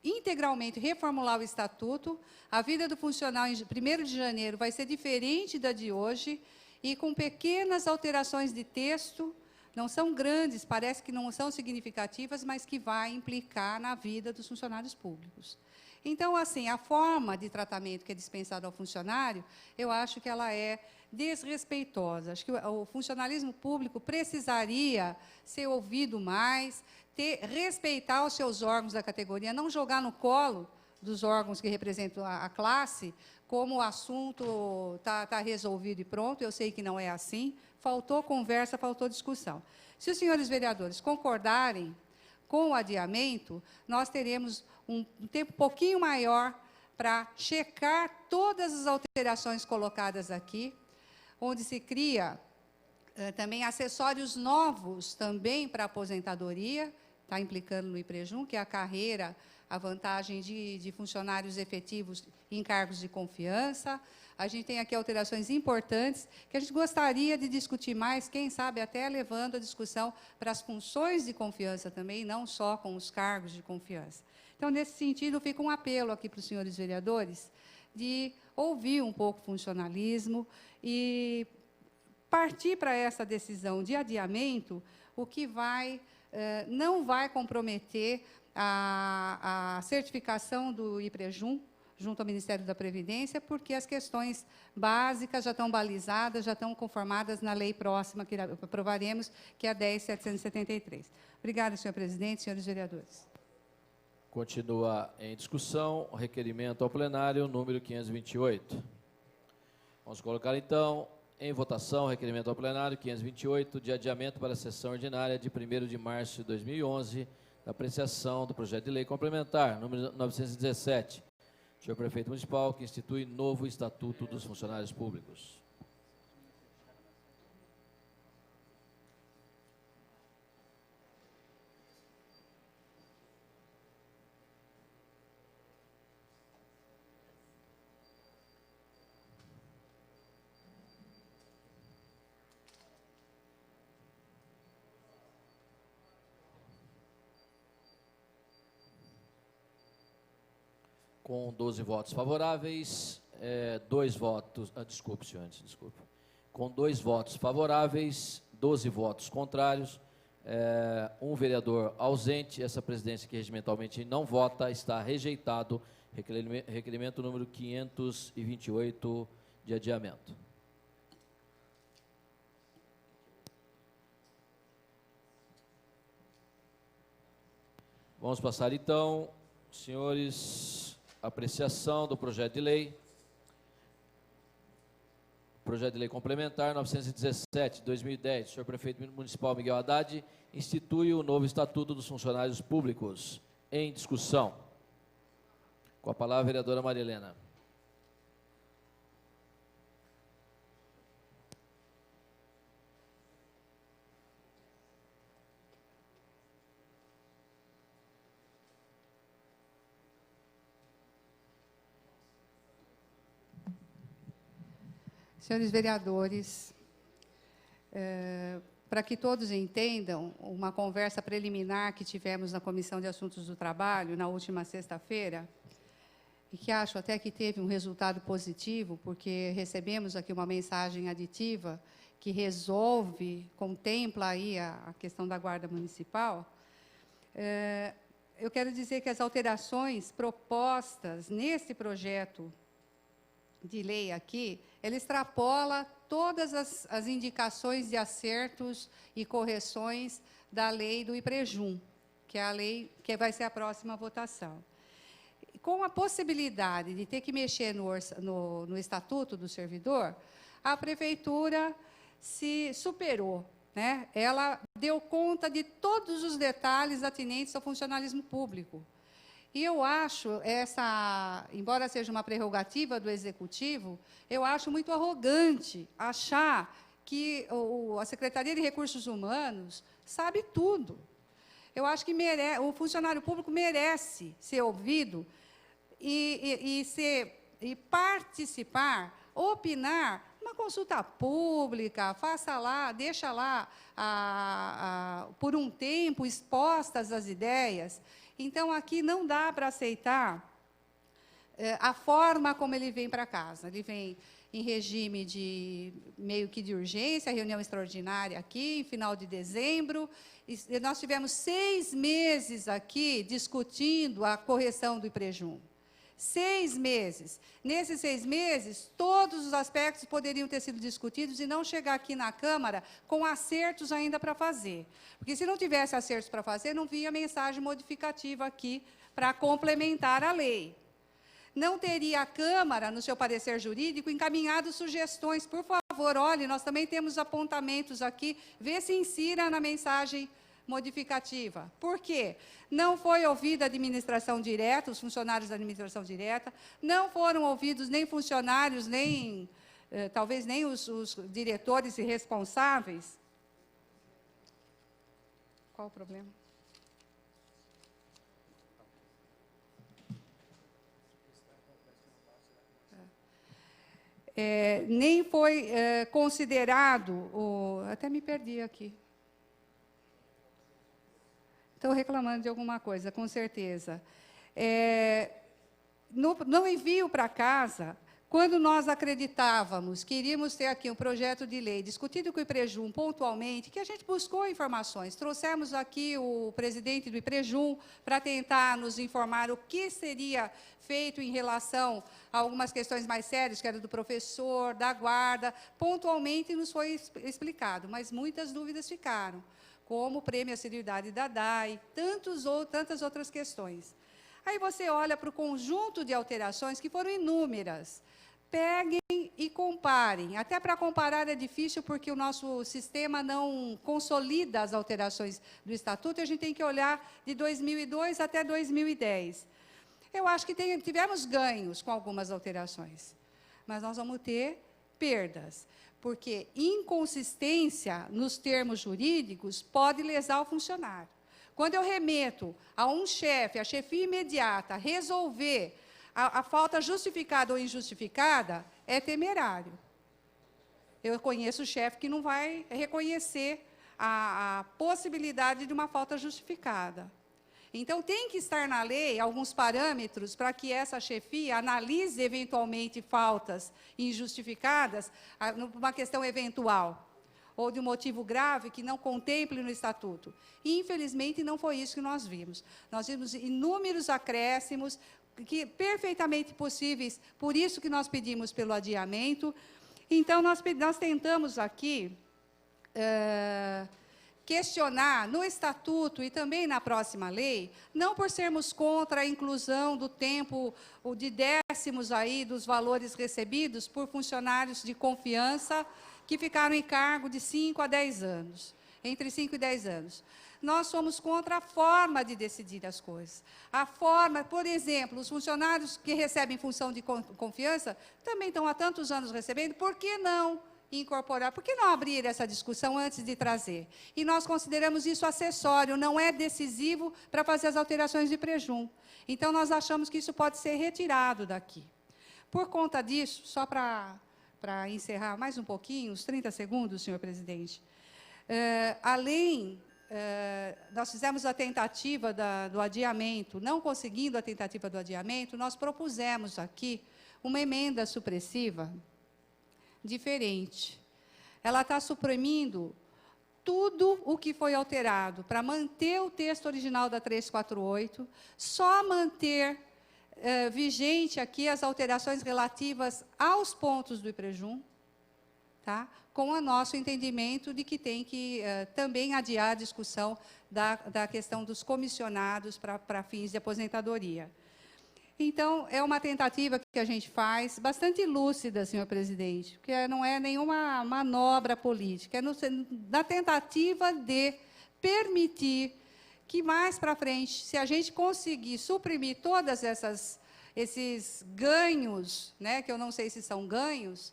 integralmente, reformular o estatuto. A vida do funcionário em 1º de janeiro vai ser diferente da de hoje, e com pequenas alterações de texto, não são grandes, parece que não são significativas, mas que vai implicar na vida dos funcionários públicos. Então, assim, a forma de tratamento que é dispensada ao funcionário, eu acho que ela é desrespeitosa. Acho que o funcionalismo público precisaria ser ouvido mais, respeitar os seus órgãos da categoria, não jogar no colo dos órgãos que representam a classe, como o assunto está resolvido e pronto. Eu sei que não é assim, faltou conversa, faltou discussão. Se os senhores vereadores concordarem com o adiamento, nós teremos um tempo um pouquinho maior para checar todas as alterações colocadas aqui, onde se cria também acessórios novos também para a aposentadoria, está implicando no IPREJUM, que é a carreira, a vantagem de funcionários efetivos em cargos de confiança. A gente tem aqui alterações importantes que a gente gostaria de discutir mais, quem sabe até levando a discussão para as funções de confiança também, não só com os cargos de confiança. Então, nesse sentido, fica um apelo aqui para os senhores vereadores de ouvir um pouco o funcionalismo e partir para essa decisão de adiamento, o que não vai comprometer a certificação do IPREJUM junto ao Ministério da Previdência, porque as questões básicas já estão balizadas, já estão conformadas na lei próxima que aprovaremos, que é a 10.773. Obrigada, senhor presidente, senhores vereadores. Continua em discussão o requerimento ao plenário número 528. Vamos colocar, então, em votação o requerimento ao plenário 528 de adiamento para a sessão ordinária de 1º de março de 2011, da apreciação do projeto de lei complementar, número 917, senhor prefeito municipal, que institui novo Estatuto dos Funcionários Públicos. Com 12 votos favoráveis, 2 votos... desculpe, senhores, desculpe. Com 2 votos favoráveis, 12 votos contrários, 1 vereador ausente, essa presidência que regimentalmente não vota, está rejeitado requerimento número 528 de adiamento. Vamos passar, então, senhores, a apreciação do projeto de lei. Projeto de lei complementar 917, 2010. Senhor Prefeito Municipal Miguel Haddad institui o novo Estatuto dos Funcionários Públicos. Em discussão. Com a palavra, a vereadora Maria Helena. Senhores vereadores, para que todos entendam, uma conversa preliminar que tivemos na Comissão de Assuntos do Trabalho, na última sexta-feira, e que acho até que teve um resultado positivo, porque recebemos aqui uma mensagem aditiva que resolve, contempla aí a questão da Guarda Municipal. Eu quero dizer que as alterações propostas nesse projeto de lei aqui, ele extrapola todas as indicações de acertos e correções da lei do IPREJUM, que é a lei que vai ser a próxima votação. Com a possibilidade de ter que mexer no Estatuto do Servidor, a Prefeitura se superou, né? Ela deu conta de todos os detalhes atinentes ao funcionalismo público. E eu acho embora seja uma prerrogativa do Executivo, eu acho muito arrogante achar que a Secretaria de Recursos Humanos sabe tudo. Eu acho que o funcionário público merece ser ouvido e participar, opinar numa consulta pública, faça lá, deixa lá, por um tempo, expostas as ideias. Então, aqui não dá para aceitar a forma como ele vem para casa. Ele vem em regime meio que de urgência, reunião extraordinária aqui, em final de dezembro. E nós tivemos 6 meses aqui discutindo a correção do IPREJUM. 6 meses. Nesses 6 meses, todos os aspectos poderiam ter sido discutidos e não chegar aqui na Câmara com acertos ainda para fazer. Porque, se não tivesse acertos para fazer, não vinha mensagem modificativa aqui para complementar a lei. Não teria a Câmara, no seu parecer jurídico, encaminhado sugestões. Por favor, olhe, nós também temos apontamentos aqui, vê se insira na mensagem modificativa. Por quê? Não foi ouvida a administração direta, os funcionários da administração direta, não foram ouvidos nem funcionários, nem, talvez nem os diretores e responsáveis. Qual o problema? Nem foi considerado, até me perdi aqui. Estou reclamando de alguma coisa, com certeza. No envio para casa, quando nós acreditávamos que iríamos ter aqui um projeto de lei discutido com o IPREJUM pontualmente, que a gente buscou informações, trouxemos aqui o presidente do IPREJUM para tentar nos informar o que seria feito em relação a algumas questões mais sérias, que era do professor, da guarda, pontualmente nos foi explicado, mas muitas dúvidas ficaram, como o prêmio à seriedade da DAI, tantas outras questões. Aí você olha para o conjunto de alterações, que foram inúmeras. Peguem e comparem. Até para comparar é difícil, porque o nosso sistema não consolida as alterações do Estatuto, e a gente tem que olhar de 2002 até 2010. Eu acho que tivemos ganhos com algumas alterações, mas nós vamos ter perdas, porque inconsistência nos termos jurídicos pode lesar o funcionário. Quando eu remeto a um chefe, a chefia imediata, resolver a falta justificada ou injustificada, é temerário. Eu conheço o chefe que não vai reconhecer a possibilidade de uma falta justificada. Então, tem que estar na lei alguns parâmetros para que essa chefia analise, eventualmente, faltas injustificadas, numa questão eventual, ou de um motivo grave que não contemple no Estatuto. E, infelizmente, não foi isso que nós vimos. Nós vimos inúmeros acréscimos, que perfeitamente possíveis, por isso que nós pedimos pelo adiamento. Então, nós tentamos aqui questionar no estatuto e também na próxima lei, não por sermos contra a inclusão do tempo, ou de décimos aí dos valores recebidos por funcionários de confiança que ficaram em cargo de 5 a 10 anos, entre 5 e 10 anos. Nós somos contra a forma de decidir as coisas. A forma, por exemplo, os funcionários que recebem função de confiança também estão há tantos anos recebendo, por que não incorporar? Por que não abrir essa discussão antes de trazer? E nós consideramos isso acessório, não é decisivo para fazer as alterações de prejum. Então, nós achamos que isso pode ser retirado daqui. Por conta disso, só para encerrar mais um pouquinho, uns 30 segundos, senhor presidente, nós fizemos a tentativa do adiamento, não conseguindo a tentativa do adiamento, nós propusemos aqui uma emenda supressiva diferente. Ela está suprimindo tudo o que foi alterado para manter o texto original da 348, só manter vigente aqui as alterações relativas aos pontos do IPREJUM, tá? Com o nosso entendimento de que tem que também adiar a discussão da questão dos comissionados para fins de aposentadoria. Então, é uma tentativa que a gente faz, bastante lúcida, senhor presidente, porque não é nenhuma manobra política, é na tentativa de permitir que, mais para frente, se a gente conseguir suprimir todos esses ganhos, né, que eu não sei se são ganhos,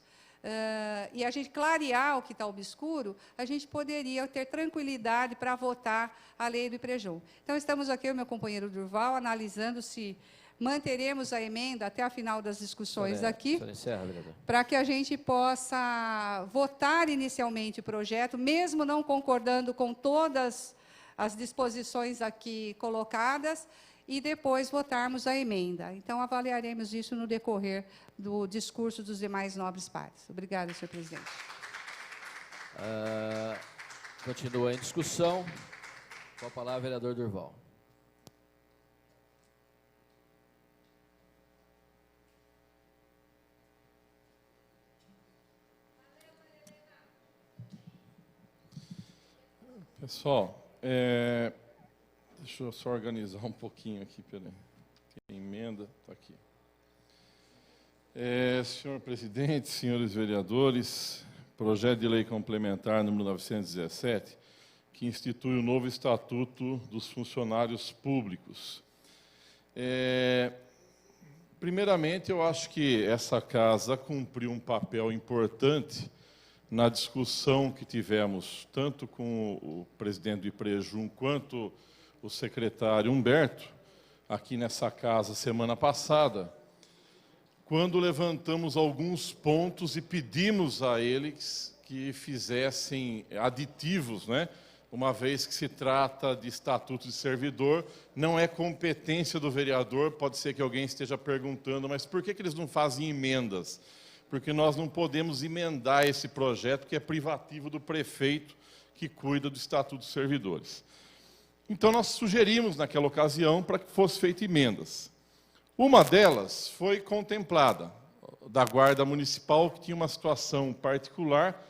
e a gente clarear o que está obscuro, a gente poderia ter tranquilidade para votar a lei do IPREJUM. Então, estamos aqui, o meu companheiro Durval, analisando se manteremos a emenda até a final das discussões aqui, para que a gente possa votar inicialmente o projeto, mesmo não concordando com todas as disposições aqui colocadas, e depois votarmos a emenda. Então, avaliaremos isso no decorrer do discurso dos demais nobres pares. Obrigada, senhor presidente. Continua em discussão. Com a palavra, vereador Durval. Pessoal, deixa eu só organizar um pouquinho aqui, peraí. Tem emenda, está aqui. Senhor presidente, senhores vereadores, projeto de lei complementar número 917, que institui o novo Estatuto dos Funcionários Públicos. Primeiramente, eu acho que essa casa cumpriu um papel importante na discussão que tivemos, tanto com o presidente do IPREJUM quanto o secretário Humberto, aqui nessa casa semana passada, quando levantamos alguns pontos e pedimos a eles que fizessem aditivos, né? Uma vez que se trata de estatuto de servidor, não é competência do vereador, pode ser que alguém esteja perguntando, mas por que eles não fazem emendas? Porque nós não podemos emendar esse projeto, que é privativo do prefeito, que cuida do Estatuto dos Servidores. Então, nós sugerimos, naquela ocasião, para que fossem feitas emendas. Uma delas foi contemplada, da Guarda Municipal, que tinha uma situação particular,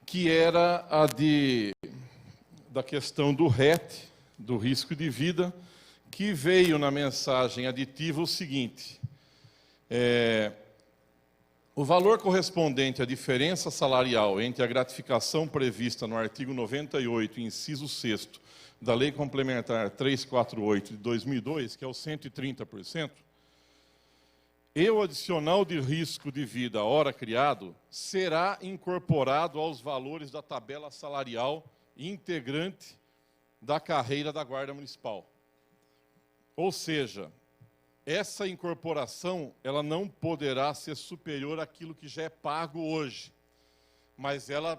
que era a da questão do RET, do risco de vida, que veio na mensagem aditiva o seguinte: o valor correspondente à diferença salarial entre a gratificação prevista no artigo 98, inciso 6º, da Lei Complementar 348 de 2002, que é o 130%, e o adicional de risco de vida hora criado, será incorporado aos valores da tabela salarial integrante da carreira da Guarda Municipal. Ou seja, essa incorporação, ela não poderá ser superior àquilo que já é pago hoje, mas ela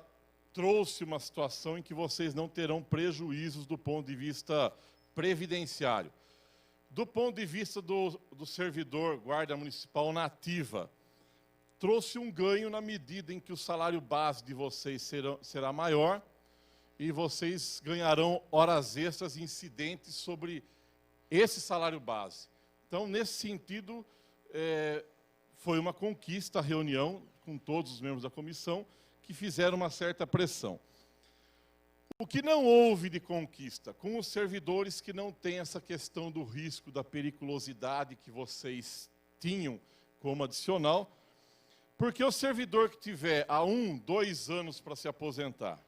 trouxe uma situação em que vocês não terão prejuízos do ponto de vista previdenciário. Do ponto de vista do servidor guarda municipal na ativa, trouxe um ganho na medida em que o salário base de vocês será maior e vocês ganharão horas extras incidentes sobre esse salário base. Então, nesse sentido, foi uma conquista a reunião com todos os membros da comissão, que fizeram uma certa pressão. O que não houve de conquista com os servidores que não têm essa questão do risco, da periculosidade que vocês tinham como adicional, porque o servidor que tiver há 1, 2 anos para se aposentar,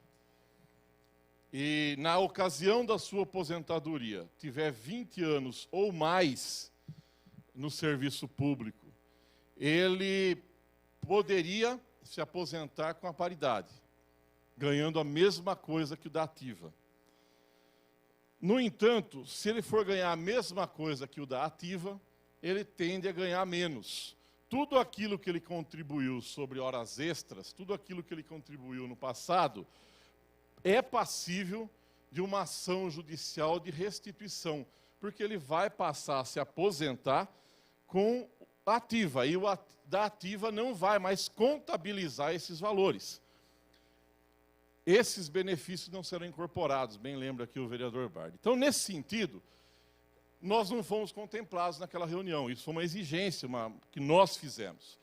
e na ocasião da sua aposentadoria tiver 20 anos ou mais no serviço público, ele poderia se aposentar com a paridade, ganhando a mesma coisa que o da ativa. No entanto, se ele for ganhar a mesma coisa que o da ativa, ele tende a ganhar menos. Tudo aquilo que ele contribuiu sobre horas extras, tudo aquilo que ele contribuiu no passado, é passível de uma ação judicial de restituição, porque ele vai passar a se aposentar com a ativa, e o da ativa não vai mais contabilizar esses valores. Esses benefícios não serão incorporados, bem lembra aqui o vereador Bardi. Então, nesse sentido, nós não fomos contemplados naquela reunião. Isso foi uma exigência que nós fizemos.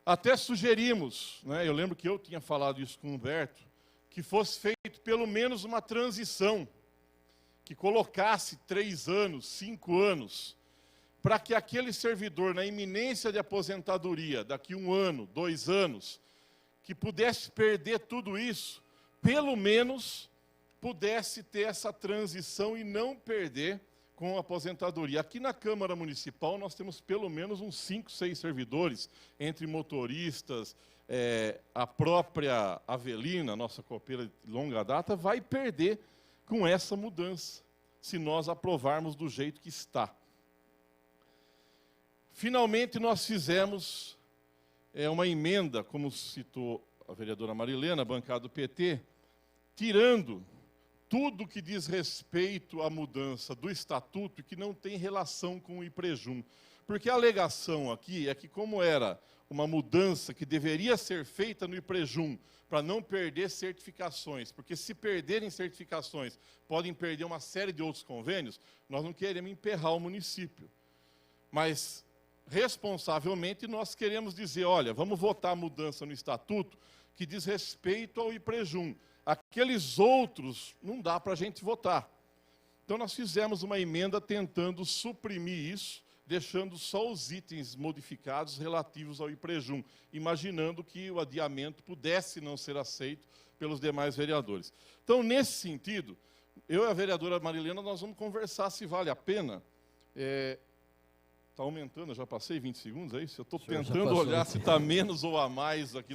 Até sugerimos, né, eu lembro que eu tinha falado isso com o Humberto, que fosse feito pelo menos uma transição, que colocasse 3 anos, 5 anos, para que aquele servidor, na iminência de aposentadoria, daqui 1 ano, 2 anos, que pudesse perder tudo isso, pelo menos pudesse ter essa transição e não perder com a aposentadoria. Aqui na Câmara Municipal nós temos pelo menos uns 5, 6 servidores, entre motoristas, a própria Avelina, nossa copeira de longa data, vai perder com essa mudança, se nós aprovarmos do jeito que está. Finalmente nós fizemos uma emenda, como citou a vereadora Marilena, bancada do PT, tirando tudo que diz respeito à mudança do estatuto e que não tem relação com o IPREJUM. Porque a alegação aqui é que, como era uma mudança que deveria ser feita no IPREJUM, para não perder certificações, porque se perderem certificações, podem perder uma série de outros convênios, nós não queremos emperrar o município. Mas, responsavelmente, nós queremos dizer, olha, vamos votar a mudança no estatuto que diz respeito ao IPREJUM. Aqueles outros não dá para a gente votar. Então, nós fizemos uma emenda tentando suprimir isso, deixando só os itens modificados relativos ao IPREJUM, imaginando que o adiamento pudesse não ser aceito pelos demais vereadores. Então, nesse sentido, eu e a vereadora Marilena, nós vamos conversar se vale a pena. Está aumentando, eu já passei 20 segundos, é isso? Eu estou tentando olhar se está menos ou a mais aqui.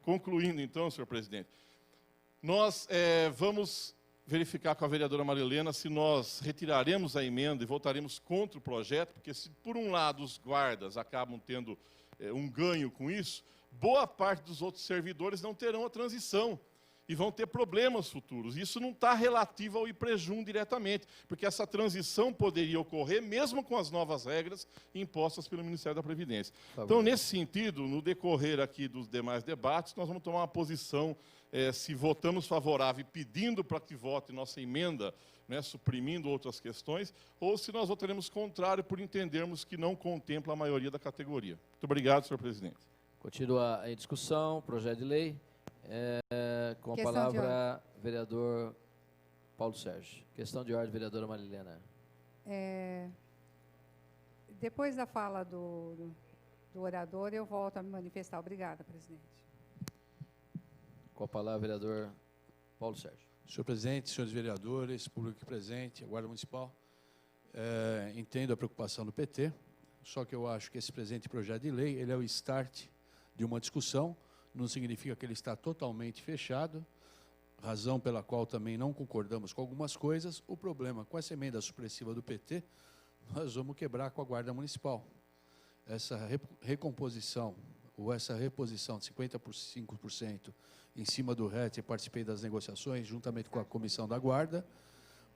Concluindo, então, senhor presidente. Nós vamos verificar com a vereadora Marilena se nós retiraremos a emenda e votaremos contra o projeto, porque se, por um lado, os guardas acabam tendo um ganho com isso, boa parte dos outros servidores não terão a transição e vão ter problemas futuros. Isso não está relativo ao IPREJUM diretamente, porque essa transição poderia ocorrer mesmo com as novas regras impostas pelo Ministério da Previdência. Então, nesse sentido, no decorrer aqui dos demais debates, nós vamos tomar uma posição, se votamos favorável e pedindo para que vote nossa emenda, né, suprimindo outras questões, ou se nós votaremos contrário por entendermos que não contempla a maioria da categoria. Muito obrigado, senhor presidente. Continua em discussão, projeto de lei. Com a palavra, vereador Paulo Sérgio. Questão de ordem, vereadora Marilena. Depois da fala do orador, eu volto a me manifestar. Obrigada, presidente. Com a palavra, vereador Paulo Sérgio. Senhor presidente, senhores vereadores, público aqui presente, a Guarda Municipal, entendo a preocupação do PT, só que eu acho que esse presente projeto de lei, ele é o start de uma discussão, não significa que ele está totalmente fechado, razão pela qual também não concordamos com algumas coisas. O problema com essa emenda supressiva do PT, nós vamos quebrar com a Guarda Municipal. Essa recomposição, ou essa reposição de 55% em cima do RET, participei das negociações, juntamente com a comissão da Guarda,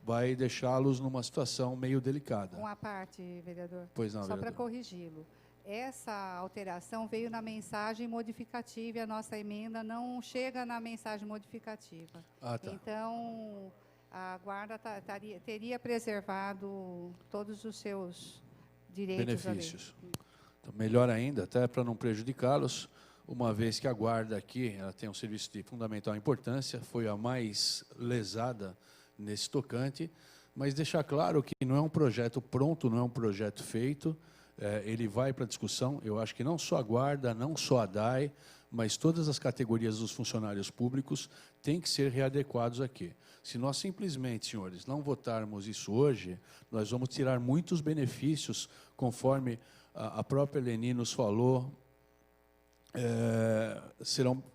vai deixá-los numa situação meio delicada. Uma parte, vereador. Pois não, só vereador. para corrigi-lo. Essa alteração veio na mensagem modificativa e a nossa emenda não chega na mensagem modificativa. Ah, tá. Então, a Guarda teria preservado todos os seus direitos. Benefícios. Então, melhor ainda, até para não prejudicá-los, uma vez que a guarda aqui ela tem um serviço de fundamental importância, foi a mais lesada nesse tocante, mas deixar claro que não é um projeto pronto, não é um projeto feito, ele vai para discussão. Eu acho que não só a guarda, não só a DAI, mas todas as categorias dos funcionários públicos têm que ser readequados aqui. Se nós simplesmente, senhores, não votarmos isso hoje, nós vamos tirar muitos benefícios, conforme a própria Eleni nos falou,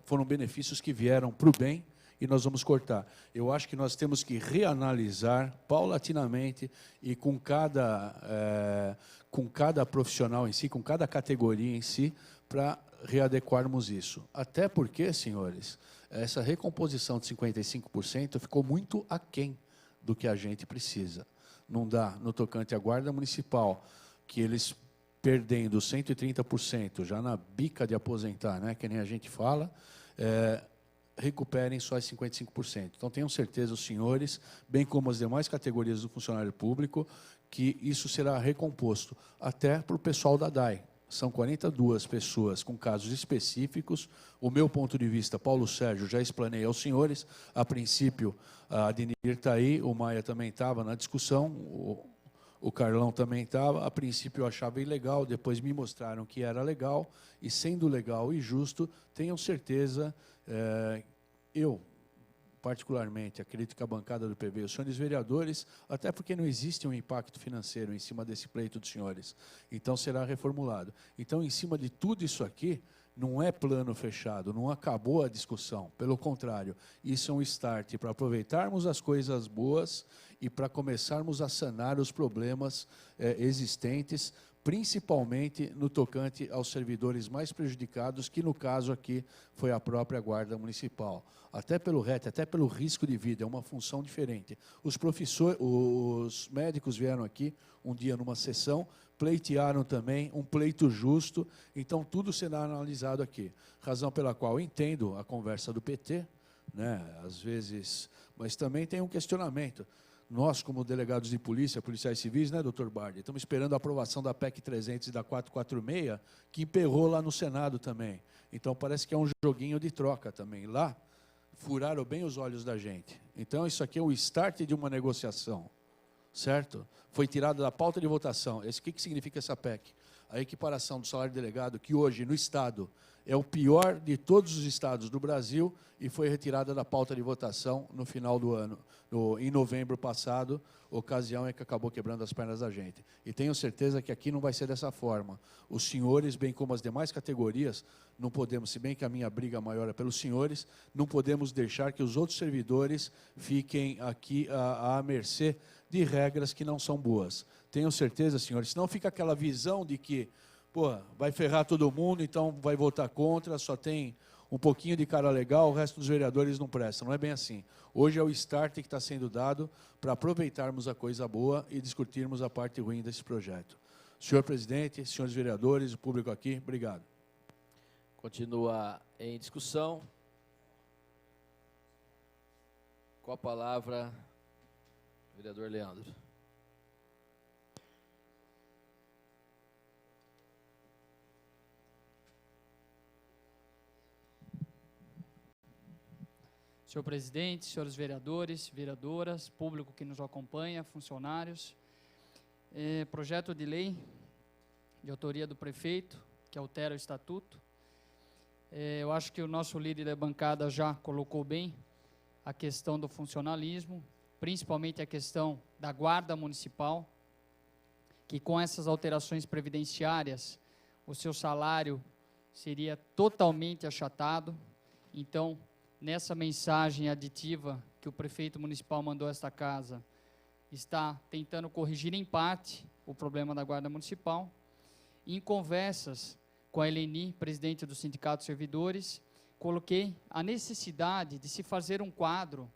foram benefícios que vieram para o bem, e nós vamos cortar. Eu acho que nós temos que reanalisar paulatinamente e com cada profissional em si, com cada categoria em si, para readequarmos isso. Até porque, senhores, essa recomposição de 55% ficou muito aquém do que a gente precisa. Não dá, no tocante à Guarda Municipal, que eles perdendo 130%, já na bica de aposentar, né, que nem a gente fala, recuperem só os 55%. Então, tenham certeza, os senhores, bem como as demais categorias do funcionário público, que isso será recomposto, até para o pessoal da DAI. São 42 pessoas com casos específicos. O meu ponto de vista, Paulo Sérgio, já explanei aos senhores. A princípio, a Adenir está aí, o Maia também estava na discussão, o Carlão também estava. A princípio eu achava ilegal, depois me mostraram que era legal, e sendo legal e justo, tenham certeza, eu, particularmente, acredito que a bancada do PV, os senhores vereadores, até porque não existe um impacto financeiro em cima desse pleito dos senhores, então será reformulado. Então, em cima de tudo isso aqui, não é plano fechado, não acabou a discussão, pelo contrário, isso é um start para aproveitarmos as coisas boas e para começarmos a sanar os problemas existentes, principalmente no tocante aos servidores mais prejudicados, que no caso aqui foi a própria Guarda Municipal. Até pelo RET, até pelo risco de vida, é uma função diferente. Os médicos vieram aqui um dia numa sessão, pleitearam também um pleito justo, então tudo será analisado aqui. Razão pela qual eu entendo a conversa do PT, né, às vezes, mas também tem um questionamento. Nós, como delegados de polícia, policiais civis, né, doutor Bardi, estamos esperando a aprovação da PEC 300 e da 446, que emperrou lá no Senado também. Então, parece que é um joguinho de troca também. Lá, furaram bem os olhos da gente. Então, isso aqui é o start de uma negociação, certo? Foi tirado da pauta de votação. O que significa essa PEC? A equiparação do salário delegado, que hoje, no Estado, é o pior de todos os estados do Brasil, e foi retirada da pauta de votação no final do ano, em novembro passado, ocasião em que acabou quebrando as pernas da gente. E tenho certeza que aqui não vai ser dessa forma. Os senhores, bem como as demais categorias, não podemos, se bem que a minha briga maior é pelos senhores, não podemos deixar que os outros servidores fiquem aqui à mercê de regras que não são boas. Tenho certeza, senhores, senão fica aquela visão de que, pô, vai ferrar todo mundo, então vai votar contra, só tem um pouquinho de cara legal, o resto dos vereadores não presta. Não é bem assim. Hoje é o start que está sendo dado para aproveitarmos a coisa boa e discutirmos a parte ruim desse projeto. Senhor presidente, senhores vereadores, o público aqui, obrigado. Continua em discussão. Com a palavra, vereador Leandro. Senhor presidente, senhores vereadores, vereadoras, público que nos acompanha, funcionários, projeto de lei de autoria do prefeito, que altera o estatuto. Eu acho que o nosso líder da bancada já colocou bem a questão do funcionalismo, principalmente a questão da guarda municipal, que com essas alterações previdenciárias, o seu salário seria totalmente achatado. Então, nessa mensagem aditiva que o prefeito municipal mandou a esta casa, está tentando corrigir em parte o problema da Guarda Municipal. Em conversas com a Eleni, presidente do Sindicato de Servidores, coloquei a necessidade de se fazer um quadro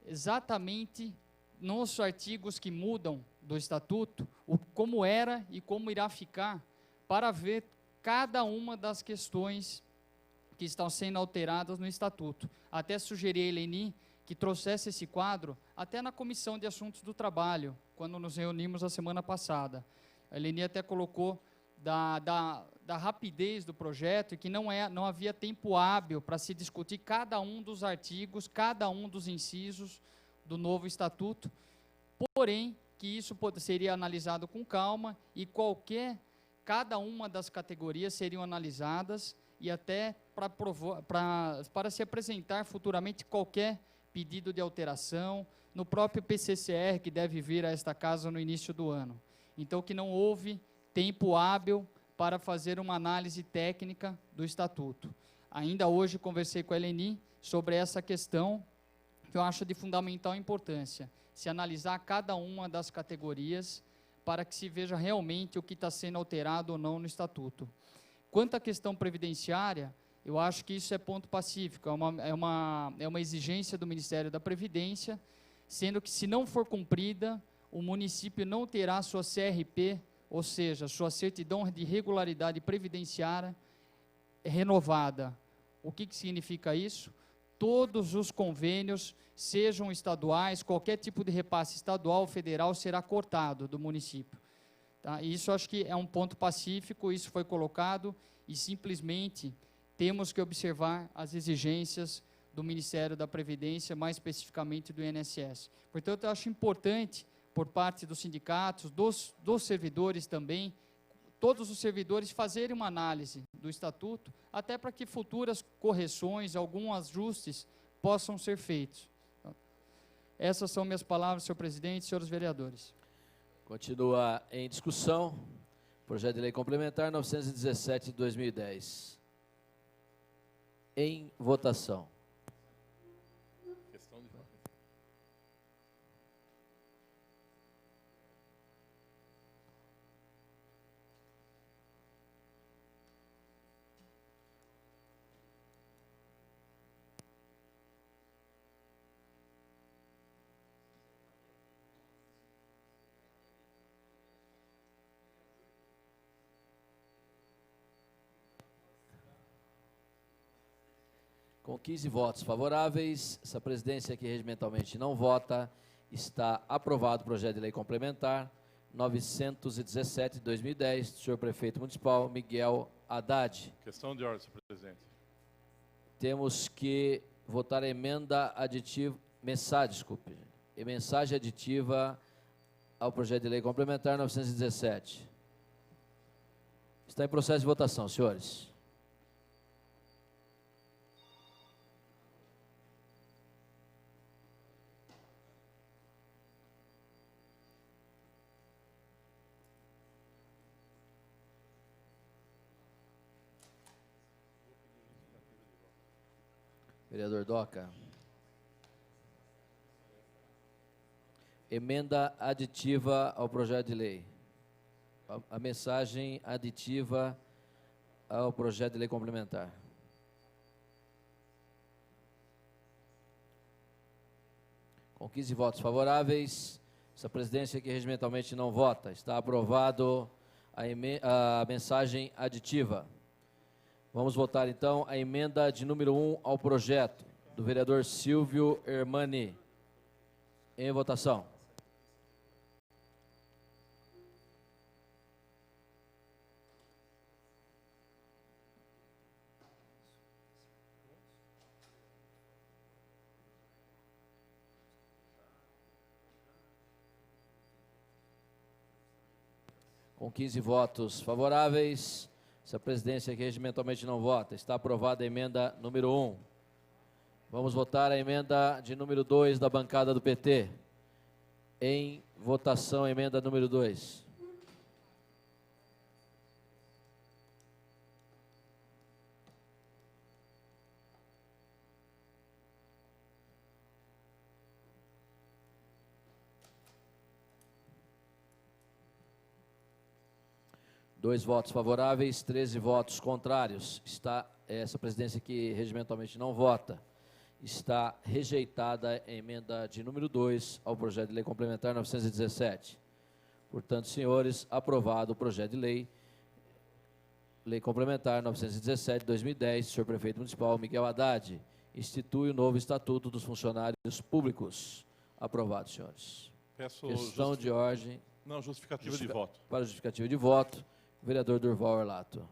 exatamente nos artigos que mudam do Estatuto, como era e como irá ficar, para ver cada uma das questões que estão sendo alteradas no Estatuto. Até sugeri a Eleni que trouxesse esse quadro até na Comissão de Assuntos do Trabalho, quando nos reunimos a semana passada. A Eleni até colocou da da rapidez do projeto e que não havia tempo hábil para se discutir cada um dos artigos, cada um dos incisos do novo estatuto, porém, que isso seria analisado com calma e cada uma das categorias seriam analisadas e até para se apresentar futuramente qualquer pedido de alteração no próprio PCCR, que deve vir a esta casa no início do ano. Então, que não houve tempo hábil para fazer uma análise técnica do estatuto. Ainda hoje conversei com a Eleni sobre essa questão, que eu acho de fundamental importância, se analisar cada uma das categorias para que se veja realmente o que está sendo alterado ou não no estatuto. Quanto à questão previdenciária, eu acho que isso é ponto pacífico, é uma exigência do Ministério da Previdência, sendo que, se não for cumprida, o município não terá sua CRP, ou seja, sua certidão de regularidade previdenciária renovada. O que significa isso? Todos os convênios, sejam estaduais, qualquer tipo de repasse estadual ou federal será cortado do município. Tá? Isso acho que é um ponto pacífico, isso foi colocado e simplesmente temos que observar as exigências do Ministério da Previdência, mais especificamente do INSS. Portanto, eu acho importante, por parte dos sindicatos, dos servidores também, todos os servidores fazerem uma análise do estatuto, até para que futuras correções, alguns ajustes possam ser feitos. Essas são minhas palavras, senhor presidente, senhores vereadores. Continua em discussão, projeto de lei complementar 917 de 2010. Em votação. Com 15 votos favoráveis, essa presidência que regimentalmente não vota, está aprovado o projeto de lei complementar 917 de 2010, do senhor prefeito municipal Miguel Haddad. Questão de ordem, senhor presidente. Temos que votar a emenda aditiva, mensagem aditiva ao projeto de lei complementar 917. Está em processo de votação, senhores. Vereador Doca. Emenda aditiva ao projeto de lei. A mensagem aditiva ao projeto de lei complementar. Com 15 votos favoráveis, essa presidência que regimentalmente não vota, está aprovado a mensagem aditiva. Vamos votar, então, a emenda de número 1 ao projeto, do vereador Silvio Hermani. Em votação. Com 15 votos favoráveis, essa presidência que regimentalmente não vota, está aprovada a emenda número 1. Vamos votar a emenda de número 2 da bancada do PT. Em votação, a emenda número 2. Dois votos favoráveis, 13 votos contrários. Está essa presidência que regimentalmente não vota. Está rejeitada a emenda de número 2 ao projeto de lei complementar 917. Portanto, senhores, aprovado o projeto de lei complementar 917 de 2010, senhor prefeito municipal Miguel Haddad, institui o novo estatuto dos funcionários públicos. Aprovado, senhores. Peço questão de ordem. Não, justificativa de voto. Para justificativa de voto, vereador Durval Orlato.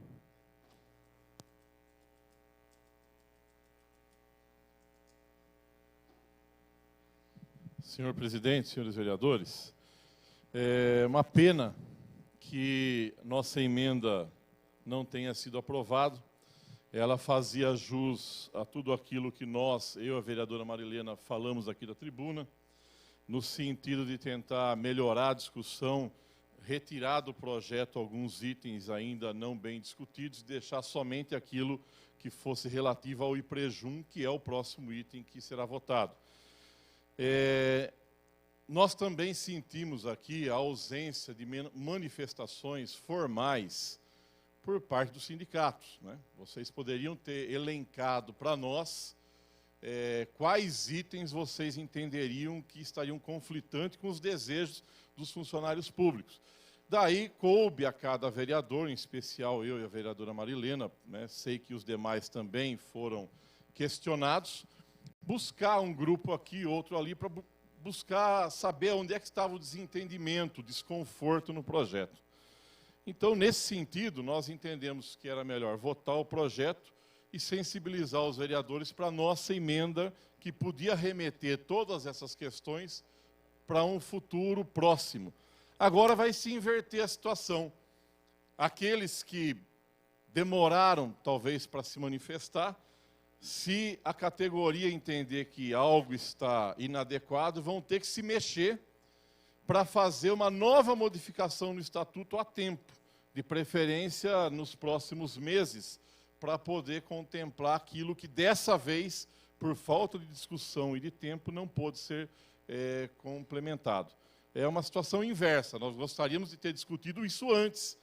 Senhor presidente, senhores vereadores, é uma pena que nossa emenda não tenha sido aprovada. Ela fazia jus a tudo aquilo que nós, eu e a vereadora Marilena, falamos aqui da tribuna, no sentido de tentar melhorar a discussão, retirar do projeto alguns itens ainda não bem discutidos, e deixar somente aquilo que fosse relativo ao IPREJUM, que é o próximo item que será votado. Nós também sentimos aqui a ausência de manifestações formais por parte dos sindicatos, né? Vocês poderiam ter elencado para nós quais itens vocês entenderiam que estariam conflitantes com os desejos dos funcionários públicos. Daí, coube a cada vereador, em especial eu e a vereadora Marilena, né, sei que os demais também foram questionados, buscar um grupo aqui, outro ali, para buscar saber onde é que estava o desentendimento, o desconforto no projeto. Então, nesse sentido, nós entendemos que era melhor votar o projeto e sensibilizar os vereadores para a nossa emenda, que podia remeter todas essas questões para um futuro próximo. Agora vai se inverter a situação. Aqueles que demoraram, talvez, para se manifestar, se a categoria entender que algo está inadequado, vão ter que se mexer para fazer uma nova modificação no estatuto a tempo, de preferência nos próximos meses, para poder contemplar aquilo que dessa vez, por falta de discussão e de tempo, não pôde ser complementado. É uma situação inversa, nós gostaríamos de ter discutido isso antes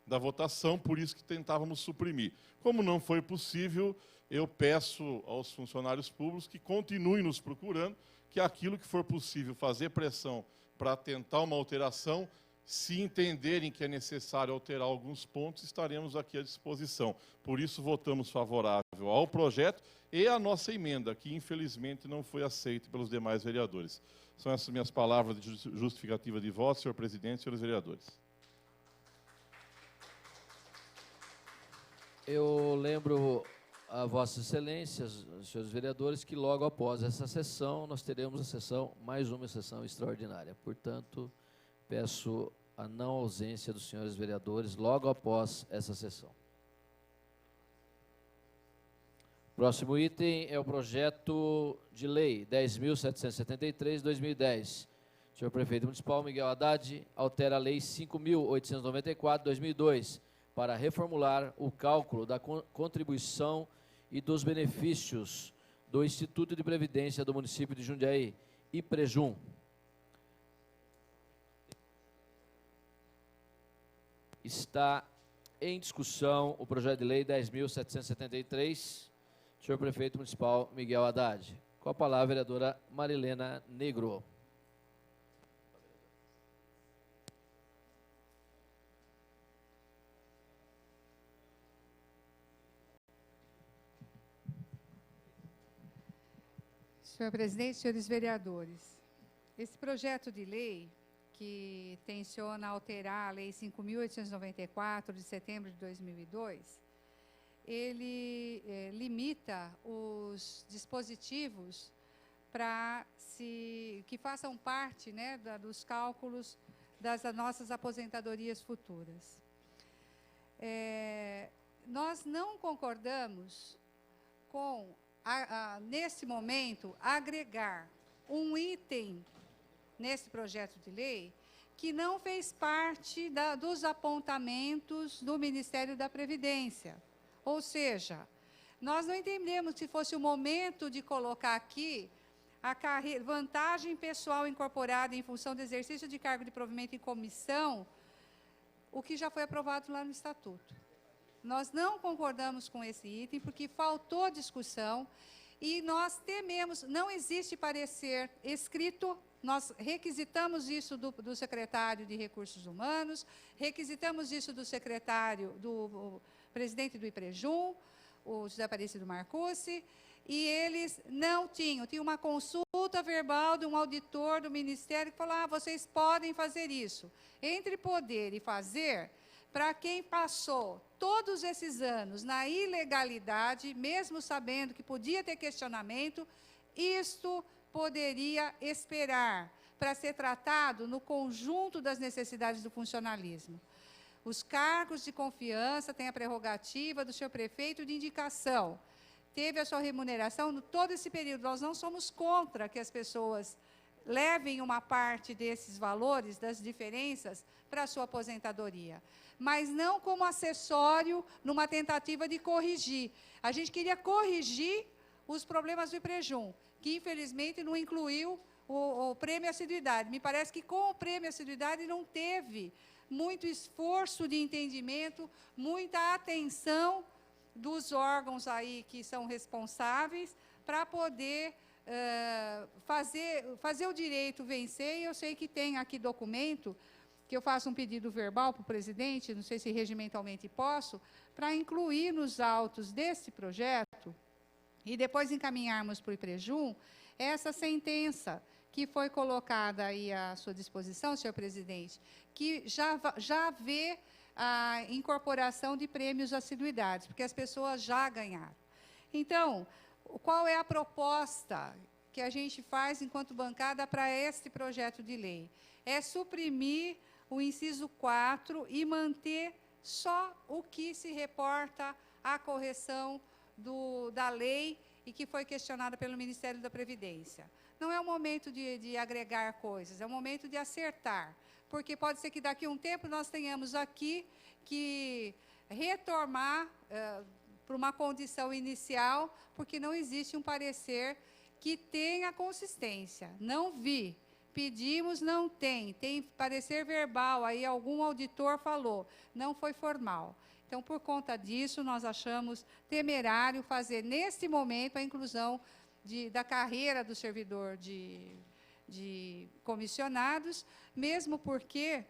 da votação, por isso que tentávamos suprimir. Como não foi possível, eu peço aos funcionários públicos que continuem nos procurando, que aquilo que for possível fazer pressão para tentar uma alteração, se entenderem que é necessário alterar alguns pontos, estaremos aqui à disposição. Por isso, votamos favorável ao projeto e à nossa emenda, que infelizmente não foi aceita pelos demais vereadores. São essas minhas palavras de justificativa de voto, senhor presidente e senhores vereadores. Eu lembro a Vossas Excelências, senhores vereadores, que logo após essa sessão, nós teremos a sessão, mais uma sessão extraordinária. Portanto, peço a não ausência dos senhores vereadores logo após essa sessão. Próximo item é o projeto de lei 10.773/2010. Senhor Prefeito Municipal Miguel Haddad altera a lei 5.894/2002 para reformular o cálculo da contribuição e dos benefícios do Instituto de Previdência do município de Jundiaí, IPREJUM. Está em discussão o projeto de lei 10.773. Senhor Prefeito Municipal Miguel Haddad. Com a palavra, a vereadora Marilena Negro. Senhor presidente, senhores vereadores, esse projeto de lei que tenciona alterar a lei 5.894 de setembro de 2002, ele limita os dispositivos para que façam parte, né, dos cálculos das nossas aposentadorias futuras. Nós não concordamos com, nesse momento, agregar um item nesse projeto de lei que não fez parte dos apontamentos do Ministério da Previdência. Ou seja, nós não entendemos se fosse o momento de colocar aqui a vantagem pessoal incorporada em função do exercício de cargo de provimento em comissão, o que já foi aprovado lá no Estatuto. Nós não concordamos com esse item, porque faltou discussão e nós tememos, não existe parecer escrito, nós requisitamos isso do secretário de Recursos Humanos, requisitamos isso do secretário, do presidente do IPREJUM, o José Aparecido Marcucci, e eles não tinham. Tinha uma consulta verbal de um auditor do Ministério que falou, vocês podem fazer isso. Entre poder e fazer, para quem passou todos esses anos na ilegalidade, mesmo sabendo que podia ter questionamento, isto poderia esperar para ser tratado no conjunto das necessidades do funcionalismo. Os cargos de confiança têm a prerrogativa do senhor prefeito de indicação. Teve a sua remuneração todo esse período. Nós não somos contra que as pessoas levem uma parte desses valores, das diferenças, para a sua aposentadoria, mas não como acessório numa tentativa de corrigir. A gente queria corrigir os problemas do IPREJUM, que infelizmente não incluiu o prêmio assiduidade. Me parece que com o prêmio assiduidade não teve muito esforço de entendimento, muita atenção dos órgãos aí que são responsáveis para poder fazer o direito vencer. E eu sei que tem aqui documento, que eu faço um pedido verbal para o presidente, não sei se regimentalmente posso, para incluir nos autos desse projeto e depois encaminharmos para o IPREJUM essa sentença que foi colocada aí à sua disposição, senhor presidente, que já vê a incorporação de prêmios assiduidades, porque as pessoas já ganharam. Então, qual é a proposta que a gente faz enquanto bancada para este projeto de lei? É suprimir o inciso 4 e manter só o que se reporta à correção da lei e que foi questionada pelo Ministério da Previdência. Não é o momento de agregar coisas, é o momento de acertar, porque pode ser que daqui a um tempo nós tenhamos aqui que retomar para uma condição inicial, porque não existe um parecer que tenha consistência. Não vi. Pedimos, não tem. Tem parecer verbal, aí algum auditor falou. Não foi formal. Então, por conta disso, nós achamos temerário fazer, neste momento, a inclusão da carreira do servidor de comissionados, mesmo porque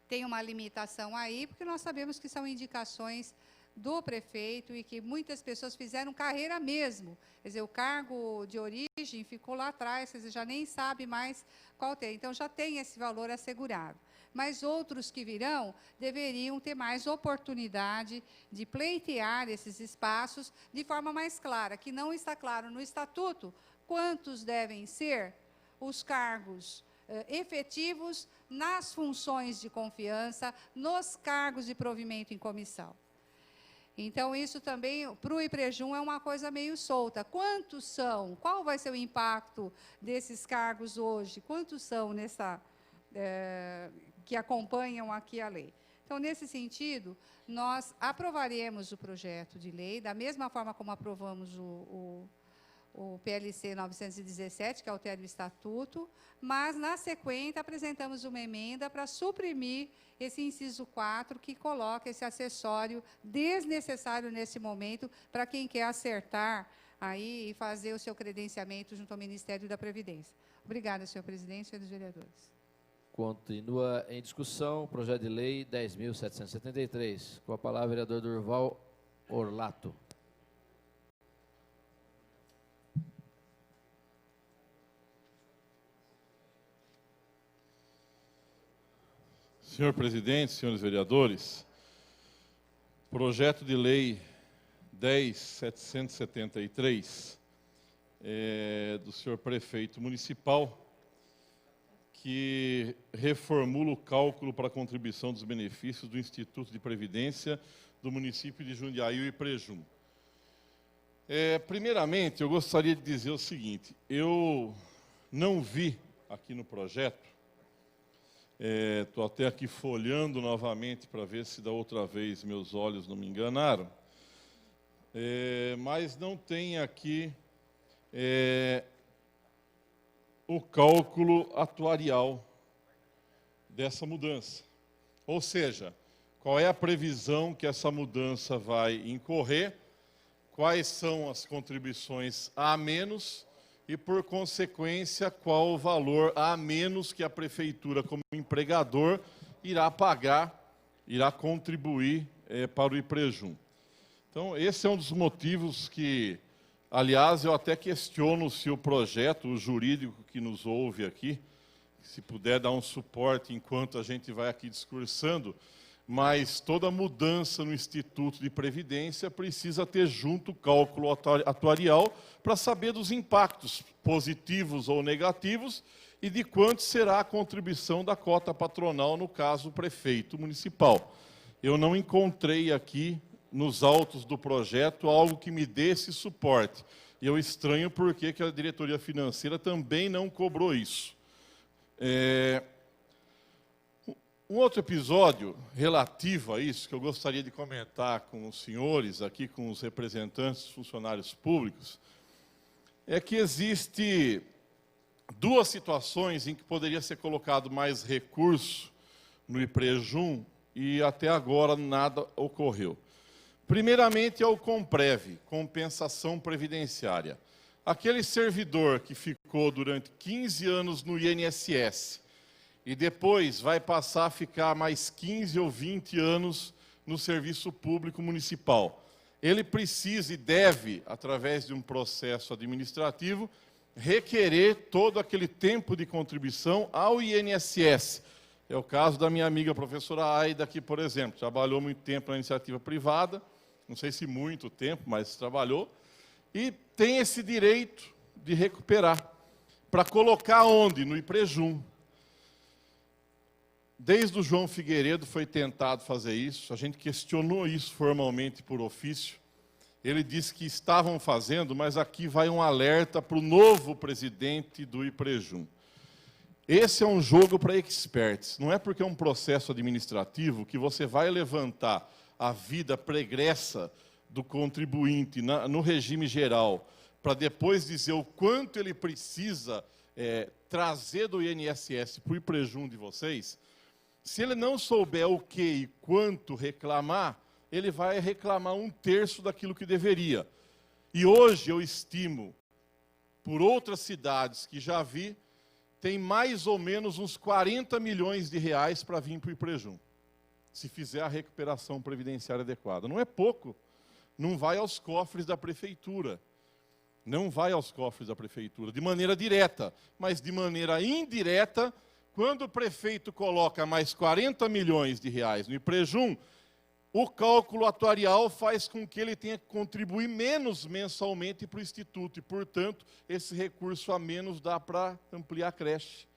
tem uma limitação aí, porque nós sabemos que são indicações do prefeito e que muitas pessoas fizeram carreira mesmo. Quer dizer, o cargo de origem ficou lá atrás, quer dizer, já nem sabe mais qual tem. Então, já tem esse valor assegurado. Mas outros que virão deveriam ter mais oportunidade de pleitear esses espaços de forma mais clara, que não está claro no estatuto quantos devem ser os cargos efetivos nas funções de confiança, nos cargos de provimento em comissão. Então, isso também, para o IPREJUM, é uma coisa meio solta. Quantos são? Qual vai ser o impacto desses cargos hoje? Quantos são que acompanham aqui a lei? Então, nesse sentido, nós aprovaremos o projeto de lei, da mesma forma como aprovamos o PLC 917, que altera o estatuto, mas, na sequência, apresentamos uma emenda para suprimir esse inciso 4, que coloca esse acessório desnecessário nesse momento, para quem quer acertar aí e fazer o seu credenciamento junto ao Ministério da Previdência. Obrigada, senhor presidente e senhores vereadores. Continua em discussão o projeto de lei 10.773. Com a palavra, o vereador Durval Orlato. Senhor presidente, senhores vereadores, projeto de lei 10.773 do senhor prefeito municipal, que reformula o cálculo para a contribuição dos benefícios do Instituto de Previdência do município de Jundiaí, o IPREJUM. Primeiramente, eu gostaria de dizer o seguinte: eu não vi aqui no projeto, estou até aqui folhando novamente para ver se da outra vez meus olhos não me enganaram, mas não tem aqui o cálculo atuarial dessa mudança. Ou seja, qual é a previsão que essa mudança vai incorrer, quais são as contribuições a menos e, por consequência, qual o valor a menos que a prefeitura, como empregador, irá pagar, irá contribuir para o IPREJUM. Então, esse é um dos motivos que, aliás, eu até questiono se o projeto, o jurídico que nos ouve aqui, se puder dar um suporte enquanto a gente vai aqui discursando, mas toda mudança no Instituto de Previdência precisa ter junto o cálculo atuarial para saber dos impactos positivos ou negativos e de quanto será a contribuição da cota patronal, no caso, o prefeito municipal. Eu não encontrei aqui, nos autos do projeto, algo que me dê esse suporte. E eu estranho porque que a diretoria financeira também não cobrou isso. Um outro episódio relativo a isso, que eu gostaria de comentar com os senhores, aqui com os representantes dos funcionários públicos, é que existe duas situações em que poderia ser colocado mais recurso no IPREJUM e até agora nada ocorreu. Primeiramente é o COMPREV, compensação previdenciária. Aquele servidor que ficou durante 15 anos no INSS e depois vai passar a ficar mais 15 ou 20 anos no serviço público municipal. Ele precisa e deve, através de um processo administrativo, requerer todo aquele tempo de contribuição ao INSS. É o caso da minha amiga professora Aida, que, por exemplo, trabalhou muito tempo na iniciativa privada, não sei se muito tempo, mas trabalhou, e tem esse direito de recuperar. Para colocar onde? No IPREJUM. Desde o João Figueiredo foi tentado fazer isso, a gente questionou isso formalmente por ofício. Ele disse que estavam fazendo, mas aqui vai um alerta para o novo presidente do IPREJUM. Esse é um jogo para experts. Não é porque é um processo administrativo que você vai levantar a vida pregressa do contribuinte no regime geral, para depois dizer o quanto ele precisa trazer do INSS para o IPREJUM de vocês. Se ele não souber o que e quanto reclamar, ele vai reclamar 1/3 daquilo que deveria. E hoje eu estimo, por outras cidades que já vi, tem mais ou menos uns 40 milhões de reais para vir para o IPREJUM, se fizer a recuperação previdenciária adequada. Não é pouco, não vai aos cofres da prefeitura. Não vai aos cofres da prefeitura, de maneira direta, mas de maneira indireta. Quando o prefeito coloca mais 40 milhões de reais no IPREJUM, o cálculo atuarial faz com que ele tenha que contribuir menos mensalmente para o Instituto. E, portanto, esse recurso a menos dá para ampliar a creche,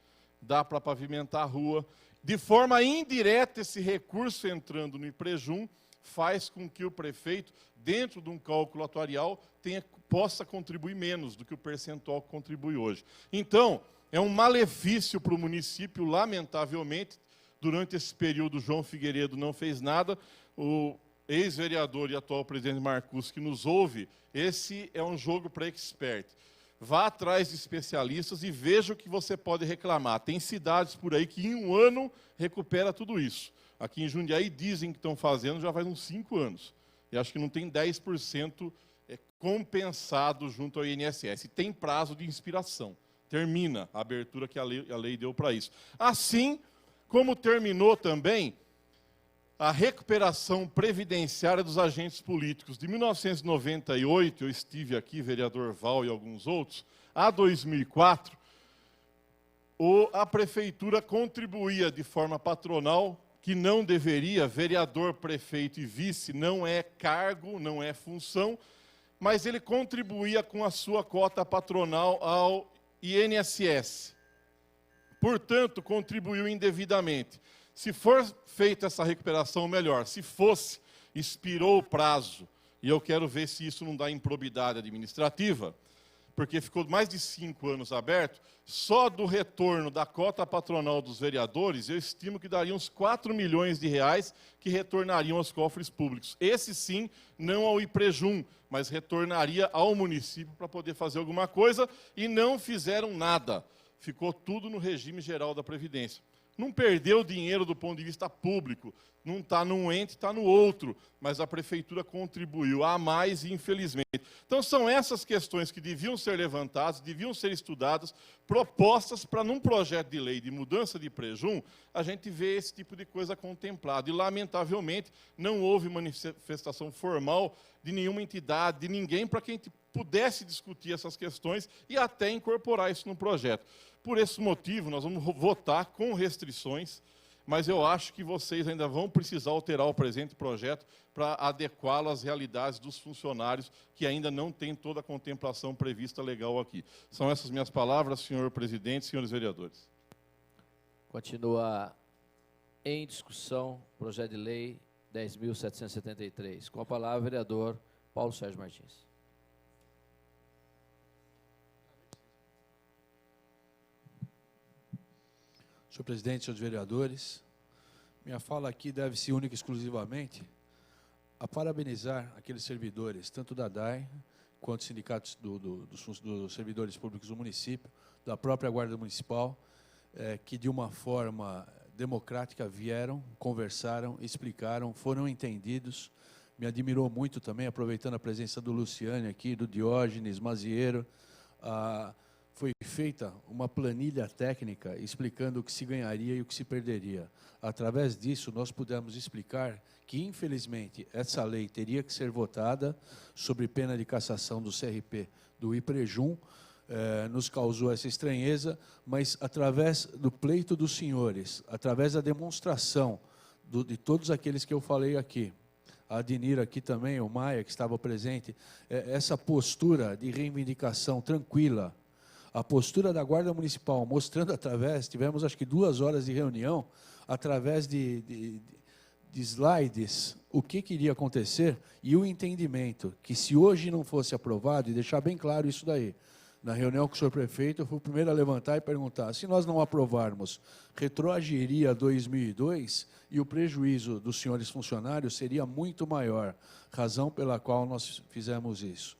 dá para pavimentar a rua. De forma indireta, esse recurso entrando no IPREJUM faz com que o prefeito, dentro de um cálculo atuarial, possa contribuir menos do que o percentual que contribui hoje. Então, é um malefício para o município, lamentavelmente. Durante esse período, João Figueiredo não fez nada. O ex-vereador e atual presidente Marcus, que nos ouve, esse é um jogo para expert. Vá atrás de especialistas e veja o que você pode reclamar. Tem cidades por aí que em um ano recupera tudo isso. Aqui em Jundiaí dizem que estão fazendo já faz uns 5 anos. E acho que não tem 10% compensado junto ao INSS. E tem prazo de inspiração. Termina a abertura que a lei deu para isso. Assim como terminou também a recuperação previdenciária dos agentes políticos. De 1998, eu estive aqui, vereador Val e alguns outros, a 2004, a prefeitura contribuía de forma patronal, que não deveria, vereador, prefeito e vice, não é cargo, não é função, mas ele contribuía com a sua cota patronal ao INSS. Portanto, contribuiu indevidamente. Se for feita essa recuperação, melhor. Se fosse, expirou o prazo, e eu quero ver se isso não dá improbidade administrativa, porque ficou mais de 5 anos aberto, só do retorno da cota patronal dos vereadores, eu estimo que daria uns 4 milhões de reais que retornariam aos cofres públicos. Esse sim, não ao IPREJUM, mas retornaria ao município para poder fazer alguma coisa, e não fizeram nada. Ficou tudo no regime geral da Previdência. Não perdeu dinheiro do ponto de vista público, não está num ente, está no outro, mas a prefeitura contribuiu a mais, infelizmente. Então, são essas questões que deviam ser levantadas, deviam ser estudadas, propostas para, num projeto de lei de mudança de IPREJUM, a gente ver esse tipo de coisa contemplado. E, lamentavelmente, não houve manifestação formal de nenhuma entidade, de ninguém, para que a gente pudesse discutir essas questões e até incorporar isso no projeto. Por esse motivo, nós vamos votar com restrições mas eu acho que vocês ainda vão precisar alterar o presente projeto para adequá-lo às realidades dos funcionários que ainda não têm toda a contemplação prevista legal aqui. São essas minhas palavras, senhor presidente, senhores vereadores. Continua em discussão o projeto de lei 10.773. Com a palavra, o vereador Paulo Sérgio Martins. Senhor presidente, senhores vereadores, minha fala aqui deve-se única e exclusivamente a parabenizar aqueles servidores, tanto da DAI, quanto sindicatos dos servidores públicos do município, da própria Guarda Municipal, que de uma forma democrática vieram, conversaram, explicaram, foram entendidos. Me admirou muito também, aproveitando a presença do Luciane aqui, do Diógenes, Mazieiro, foi feita uma planilha técnica explicando o que se ganharia e o que se perderia. Através disso, nós pudemos explicar que, infelizmente, essa lei teria que ser votada sob pena de cassação do CRP do IPREJUM, nos causou essa estranheza, mas através do pleito dos senhores, através da demonstração de todos aqueles que eu falei aqui, a Adnir aqui também, o Maia, que estava presente, essa postura de reivindicação tranquila, a postura da Guarda Municipal, mostrando através, tivemos acho que 2 horas de reunião, através de slides, o que iria acontecer e o entendimento que se hoje não fosse aprovado, e deixar bem claro isso daí, na reunião com o senhor prefeito, eu fui o primeiro a levantar e perguntar, se nós não aprovarmos, retroagiria a 2002 e o prejuízo dos senhores funcionários seria muito maior, razão pela qual nós fizemos isso.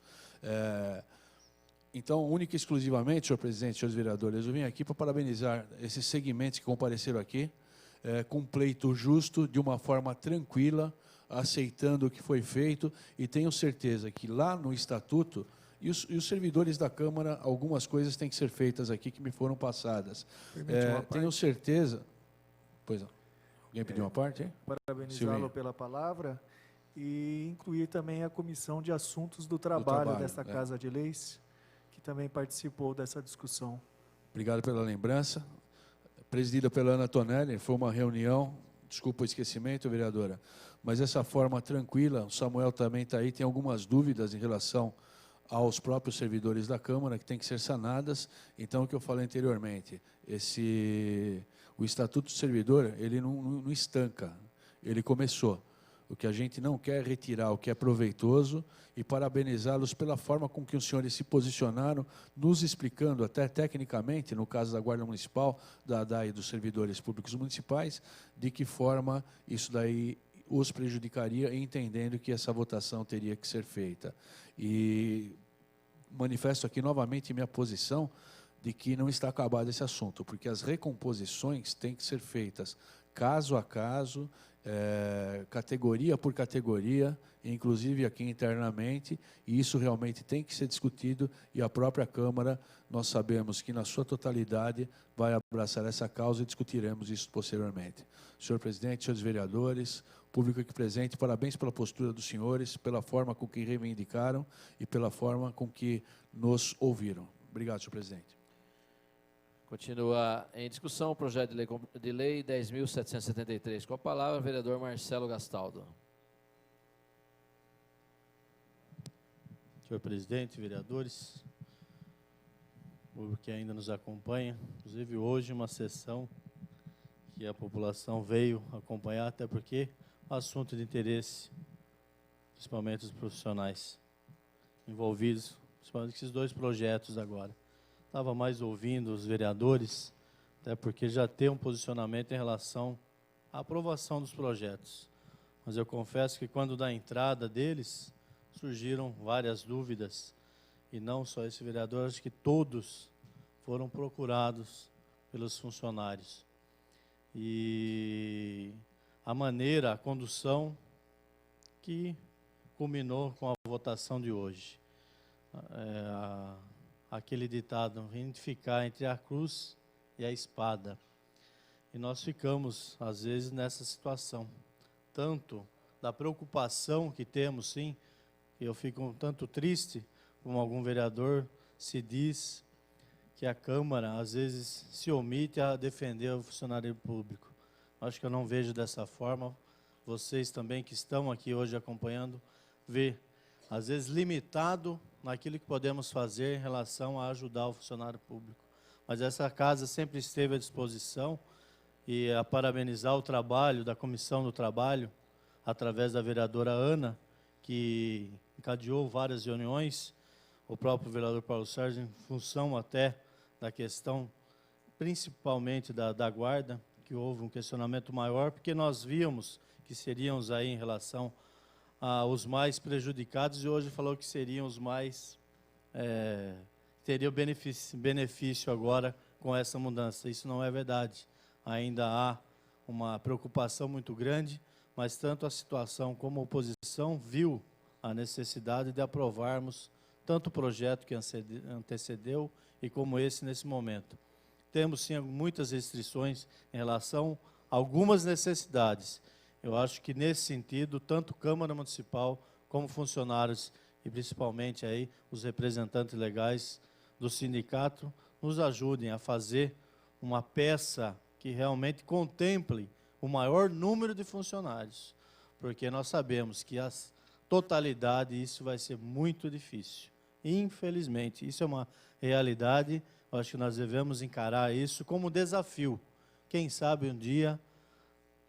Então, única e exclusivamente, senhor presidente, senhores vereadores, eu vim aqui para parabenizar esses segmentos que compareceram aqui, com um pleito justo, de uma forma tranquila, aceitando o que foi feito, e tenho certeza que lá no Estatuto, e os servidores da Câmara, algumas coisas têm que ser feitas aqui que me foram passadas. Tenho certeza... Pois não. Alguém pediu uma parte, hein? Parabenizá-lo pela palavra e incluir também a Comissão de Assuntos do Trabalho desta Casa de Leis, que também participou dessa discussão. Obrigado pela lembrança. Presidida pela Ana Tonelli, foi uma reunião, desculpa o esquecimento, vereadora, mas essa forma tranquila, o Samuel também está aí, tem algumas dúvidas em relação aos próprios servidores da Câmara, que têm que ser sanadas. Então, o que eu falei anteriormente, o Estatuto do Servidor, ele não estanca, ele começou. O que a gente não quer é retirar o que é proveitoso e parabenizá-los pela forma com que os senhores se posicionaram, nos explicando até tecnicamente, no caso da Guarda Municipal, da ADAI e dos servidores públicos municipais, de que forma isso daí os prejudicaria, entendendo que essa votação teria que ser feita. E manifesto aqui novamente minha posição de que não está acabado esse assunto, porque as recomposições têm que ser feitas caso a caso, categoria por categoria, inclusive aqui internamente, e isso realmente tem que ser discutido, e a própria Câmara, nós sabemos que na sua totalidade vai abraçar essa causa e discutiremos isso posteriormente. Senhor presidente, senhores vereadores, público aqui presente, parabéns pela postura dos senhores, pela forma com que reivindicaram e pela forma com que nos ouviram. Obrigado, senhor presidente. Continua em discussão o projeto de lei 10.773. Com a palavra, o vereador Marcelo Gastaldo. Senhor presidente, vereadores, público que ainda nos acompanha, inclusive hoje uma sessão que a população veio acompanhar, até porque é um assunto de interesse, principalmente os profissionais envolvidos, principalmente esses 2 projetos agora. Estava mais ouvindo os vereadores, até porque já tem um posicionamento em relação à aprovação dos projetos. Mas eu confesso que quando da entrada deles, surgiram várias dúvidas, e não só esse vereador, acho que todos foram procurados pelos funcionários. E a maneira, a condução que culminou com a votação de hoje. Aquele ditado, identificar entre a cruz e a espada. E nós ficamos, às vezes, nessa situação. Tanto da preocupação que temos, sim, que eu fico um tanto triste, como algum vereador se diz que a Câmara, às vezes, se omite a defender o funcionário público. Acho que eu não vejo dessa forma. Vocês também que estão aqui hoje acompanhando, vê, às vezes, limitado naquilo que podemos fazer em relação a ajudar o funcionário público. Mas essa casa sempre esteve à disposição e a parabenizar o trabalho da Comissão do Trabalho, através da vereadora Ana, que encadeou várias reuniões, o próprio vereador Paulo Sérgio, em função até da questão, principalmente da guarda, que houve um questionamento maior, porque nós víamos que seríamos aí em relação aos mais prejudicados, e hoje falou que seriam os mais, teriam benefício agora com essa mudança. Isso não é verdade. Ainda há uma preocupação muito grande, mas tanto a situação como a oposição viu a necessidade de aprovarmos tanto o projeto que antecedeu e como esse nesse momento. Temos, sim, muitas restrições em relação a algumas necessidades. Eu acho que, nesse sentido, tanto Câmara Municipal como funcionários e, principalmente, aí, os representantes legais do sindicato nos ajudem a fazer uma peça que realmente contemple o maior número de funcionários, porque nós sabemos que a totalidade, isso vai ser muito difícil. Infelizmente, isso é uma realidade. Eu acho que nós devemos encarar isso como desafio. Quem sabe um dia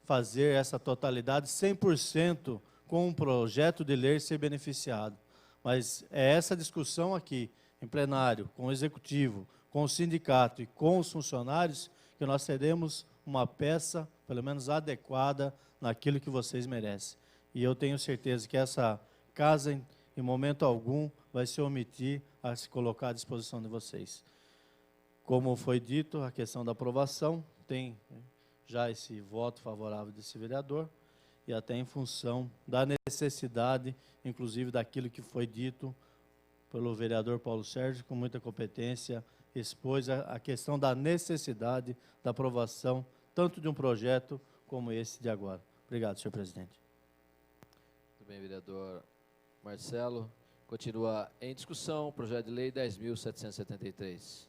fazer essa totalidade 100% com um projeto de lei ser beneficiado. Mas é essa discussão aqui, em plenário, com o executivo, com o sindicato e com os funcionários, que nós teremos uma peça, pelo menos adequada, naquilo que vocês merecem. E eu tenho certeza que essa casa, em momento algum, vai se omitir a se colocar à disposição de vocês. Como foi dito, a questão da aprovação, tem já esse voto favorável desse vereador, e até em função da necessidade, inclusive daquilo que foi dito pelo vereador Paulo Sérgio, com muita competência, expôs a questão da necessidade da aprovação, tanto de um projeto como esse de agora. Obrigado, senhor presidente. Muito bem, vereador Marcelo. Continua em discussão o projeto de lei 10.773.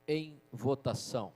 Em votação.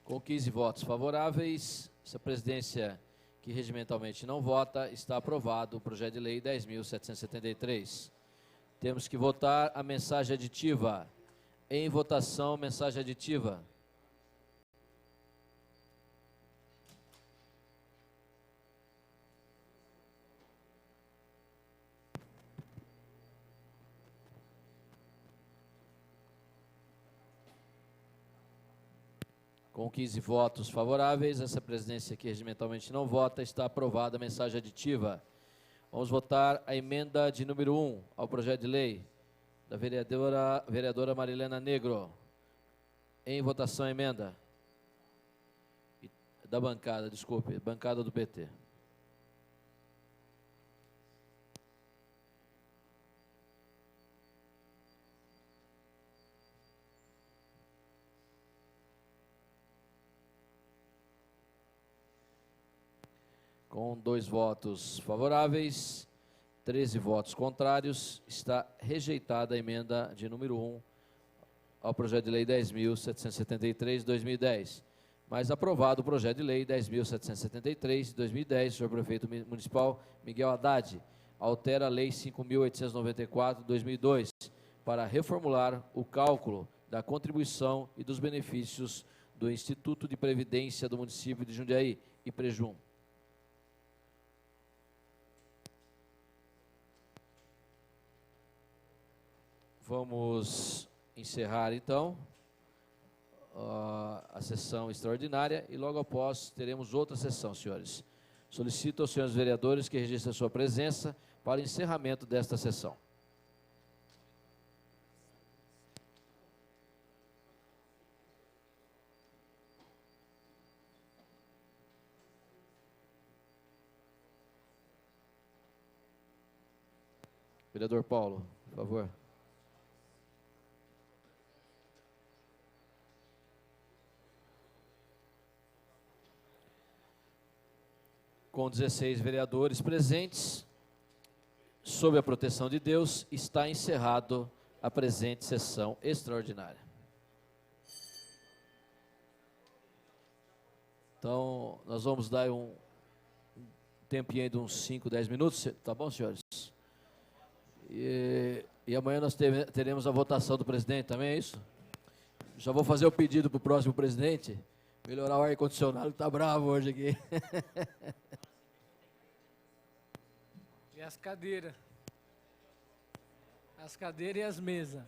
Com 15 votos favoráveis, essa presidência que regimentalmente não vota, está aprovado o projeto de lei 10.773. Temos que votar a mensagem aditiva. Em votação, mensagem aditiva. Com 15 votos favoráveis, essa presidência que regimentalmente não vota, está aprovada a mensagem aditiva. Vamos votar a emenda de número 1 ao projeto de lei da vereadora Marilena Negro. Em votação, a emenda. Da bancada, desculpe, bancada do PT. Com 2 votos favoráveis, 13 votos contrários, está rejeitada a emenda de número 1 ao projeto de lei 10.773 de 2010. Mas aprovado o projeto de lei 10.773 de 2010, senhor prefeito municipal Miguel Haddad, altera a lei 5.894 de 2002 para reformular o cálculo da contribuição e dos benefícios do Instituto de Previdência do município de Jundiaí, IPREJUM. Vamos encerrar, então, a sessão extraordinária e logo após teremos outra sessão, senhores. Solicito aos senhores vereadores que registrem sua presença para o encerramento desta sessão. Vereador Paulo, por favor. Com 16 vereadores presentes, sob a proteção de Deus, está encerrado a presente sessão extraordinária. Então, nós vamos dar um tempinho aí de uns 5, 10 minutos, tá bom, senhores? E amanhã nós teremos a votação do presidente também, é isso? Já vou fazer o pedido para o próximo presidente, melhorar o ar-condicionado, que tá bravo hoje aqui. E as cadeiras. As cadeiras e as mesas.